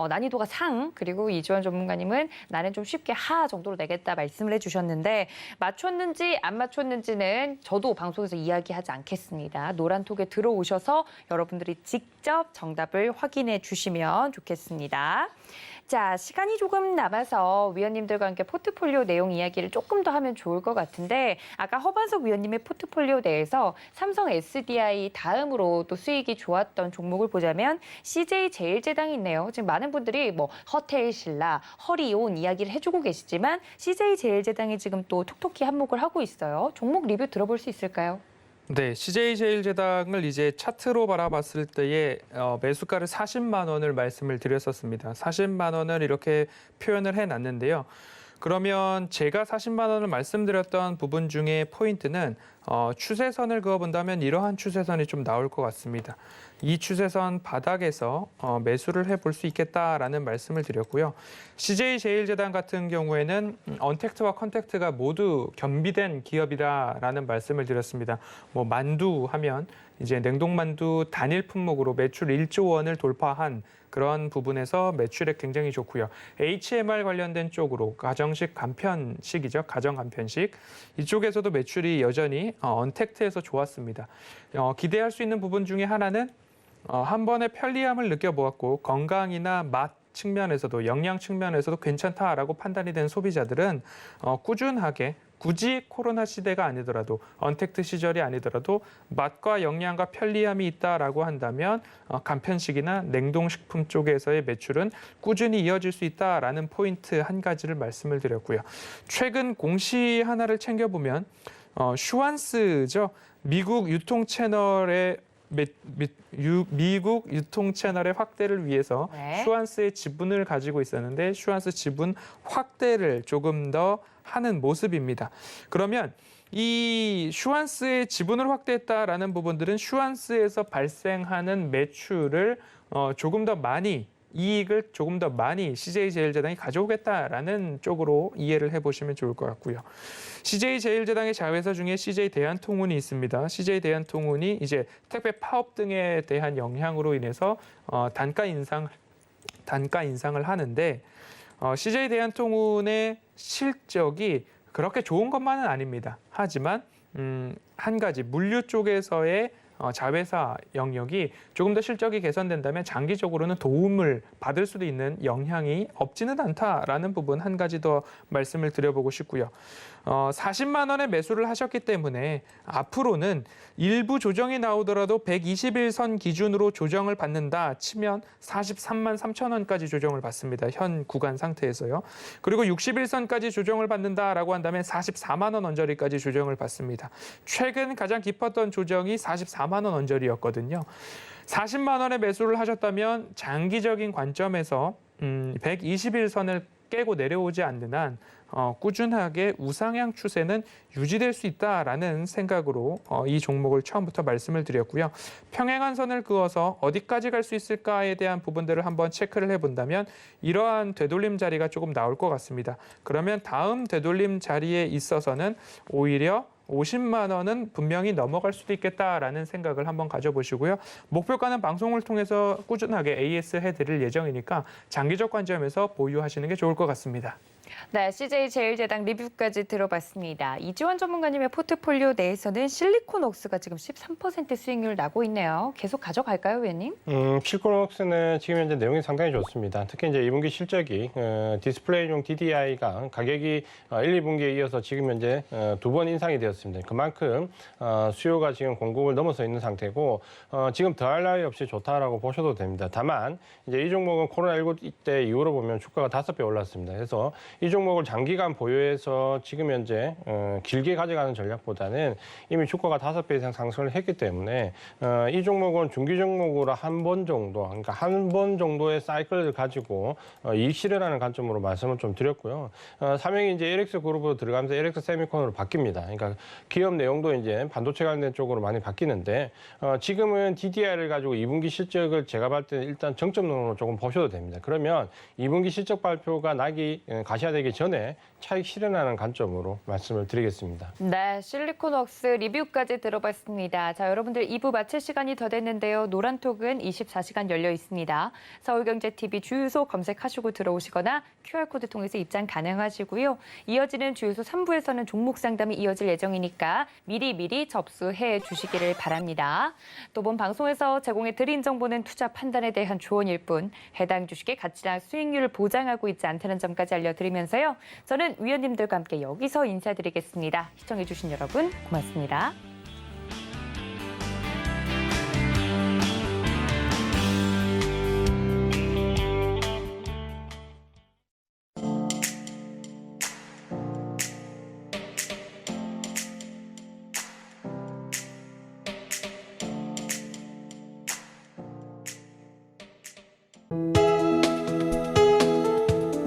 S2: 난이도가 상, 그리고 이지환 전문가님은 나는 좀 쉽게 하 정도로 내겠다 말씀을 해주셨는데 맞췄는지 안 맞췄는지는 저도 방송에서 이야기하지 않겠습니다. 노란톡에 들어오셔서 여러분들이 직접 정답을 확인해 주시면 좋겠습니다. 자, 시간이 조금 남아서 위원님들과 함께 포트폴리오 내용 이야기를 조금 더 하면 좋을 것 같은데 아까 허반석 위원님의 포트폴리오 내에서 삼성 SDI 다음으로 또 수익이 좋았던 종목을 보자면 CJ제일제당이 있네요. 지금 많은 분들이 뭐 허테일신라, 허리온 이야기를 해주고 계시지만 CJ제일제당이 지금 또 톡톡히 한몫을 하고 있어요. 종목 리뷰 들어볼 수 있을까요?
S3: 네, CJ제일제당을 이제 차트로 바라봤을 때에 매수가를 40만 원을 말씀을 드렸었습니다. 40만 원을 이렇게 표현을 해놨는데요. 그러면 제가 40만 원을 말씀드렸던 부분 중에 포인트는 추세선을 그어본다면 이러한 추세선이 좀 나올 것 같습니다. 이 추세선 바닥에서 매수를 해볼 수 있겠다라는 말씀을 드렸고요. CJ제일제당 같은 경우에는 언택트와 컨택트가 모두 겸비된 기업이다라는 말씀을 드렸습니다. 뭐 만두 하면 이제 냉동만두 단일 품목으로 매출 1조 원을 돌파한 그런 부분에서 매출액 굉장히 좋고요. HMR 관련된 쪽으로 가정식 간편식이죠. 가정 간편식. 이쪽에서도 매출이 여전히 언택트에서 좋았습니다. 기대할 수 있는 부분 중에 하나는 한 번의 편리함을 느껴보았고 건강이나 맛 측면에서도 영양 측면에서도 괜찮다라고 판단이 된 소비자들은 꾸준하게 굳이 코로나 시대가 아니더라도 언택트 시절이 아니더라도 맛과 영양과 편리함이 있다라고 한다면 간편식이나 냉동식품 쪽에서의 매출은 꾸준히 이어질 수 있다라는 포인트 한 가지를 말씀을 드렸고요. 최근 공시 하나를 챙겨보면 슈완스죠. 미국 유통 채널의 미국 유통 채널의 확대를 위해서 슈완스의 지분을 가지고 있었는데 슈완스 지분 확대를 조금 더 하는 모습입니다. 그러면 이 슈완스의 지분을 확대했다라는 부분들은 슈완스에서 발생하는 매출을 조금 더 많이 이익을 조금 더 많이 CJ제일제당이 가져오겠다라는 쪽으로 이해를 해보시면 좋을 것 같고요. CJ제일제당의 자회사 중에 CJ대한통운이 있습니다. CJ대한통운이 이제 택배 파업 등에 대한 영향으로 인해서 단가 인상을 하는데 CJ대한통운의 실적이 그렇게 좋은 것만은 아닙니다. 하지만 한 가지 물류 쪽에서의 자회사 영역이 조금 더 실적이 개선된다면 장기적으로는 도움을 받을 수도 있는 영향이 없지는 않다라는 부분 한 가지 더 말씀을 드려보고 싶고요. 40만 원에 매수를 하셨기 때문에 앞으로는 일부 조정이 나오더라도 121선 기준으로 조정을 받는다 치면 43만 3천 원까지 조정을 받습니다. 현 구간 상태에서요. 그리고 61선까지 조정을 받는다라고 한다면 44만 원 언저리까지 조정을 받습니다. 최근 가장 깊었던 조정이 44만 원 언저리였거든요. 40만 원에 매수를 하셨다면 장기적인 관점에서 121선을 깨고 내려오지 않는 한 꾸준하게 우상향 추세는 유지될 수 있다라는 생각으로 이 종목을 처음부터 말씀을 드렸고요. 평행한 선을 그어서 어디까지 갈 수 있을까에 대한 부분들을 한번 체크를 해본다면 이러한 되돌림 자리가 조금 나올 것 같습니다. 그러면 다음 되돌림 자리에 있어서는 오히려 50만 원은 분명히 넘어갈 수도 있겠다라는 생각을 한번 가져보시고요. 목표가는 방송을 통해서 꾸준하게 AS 해드릴 예정이니까 장기적 관점에서 보유하시는 게 좋을 것 같습니다.
S2: 네, CJ제일제당 리뷰까지 들어봤습니다. 이지원 전문가님의 포트폴리오 내에서는 실리콘웍스가 지금 13% 수익률 나고 있네요. 계속 가져갈까요, 위원님?
S4: 실리콘웍스는 지금 현재 내용이 상당히 좋습니다. 특히 이제 2분기 실적이 디스플레이용 DDI가 가격이 1, 2분기에 이어서 지금 현재 2번 인상이 되었습니다. 그만큼 수요가 지금 공급을 넘어서 있는 상태고 지금 더할 나위 없이 좋다라고 보셔도 됩니다. 다만 이제 이 종목은 코로나19 때 이후로 보면 주가가 5배 올랐습니다. 그래서 이 종목을 장기간 보유해서 지금 현재 길게 가져가는 전략보다는 이미 주가가 5배 이상 상승을 했기 때문에 이 종목은 중기 종목으로 한 번 정도, 그러니까 한 번 정도의 사이클을 가지고 이익 실현하는 관점으로 말씀을 좀 드렸고요. 사명이 이제 LX 그룹으로 들어가면서 LX 세미콘으로 바뀝니다. 그러니까 기업 내용도 이제 반도체 관련 쪽으로 많이 바뀌는데 지금은 DDI를 가지고 2분기 실적을 제가 봤을 때는 일단 정점론으로 조금 보셔도 됩니다. 그러면 2분기 실적 발표가 가셔야 되기 전에 차익 실현하는 관점으로 말씀을 드리겠습니다.
S2: 네, 실리콘웍스 리뷰까지 들어봤습니다. 자, 여러분들 2부 마칠 시간이 더 됐는데요. 노란톡은 24시간 열려 있습니다. 서울경제TV 주유소 검색하시고 들어오시거나 QR코드 통해서 입장 가능하시고요. 이어지는 주유소 3부에서는 종목 상담이 이어질 예정이니까 미리 접수해 주시기를 바랍니다. 또 본 방송에서 제공해 드린 정보는 투자 판단에 대한 조언일 뿐 해당 주식의 가치나 수익률을 보장하고 있지 않다는 점까지 알려드리면서요. 저는 위원님들과 함께 여기서 인사드리겠습니다. 시청해주신 여러분 고맙습니다.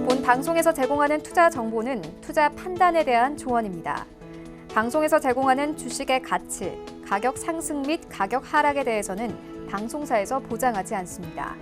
S5: 본 방송에서 제공하는 투자 정보는 투자 판단에 대한 조언입니다. 방송에서 제공하는 주식의 가치, 가격 상승 및 가격 하락에 대해서는 방송사에서 보장하지 않습니다.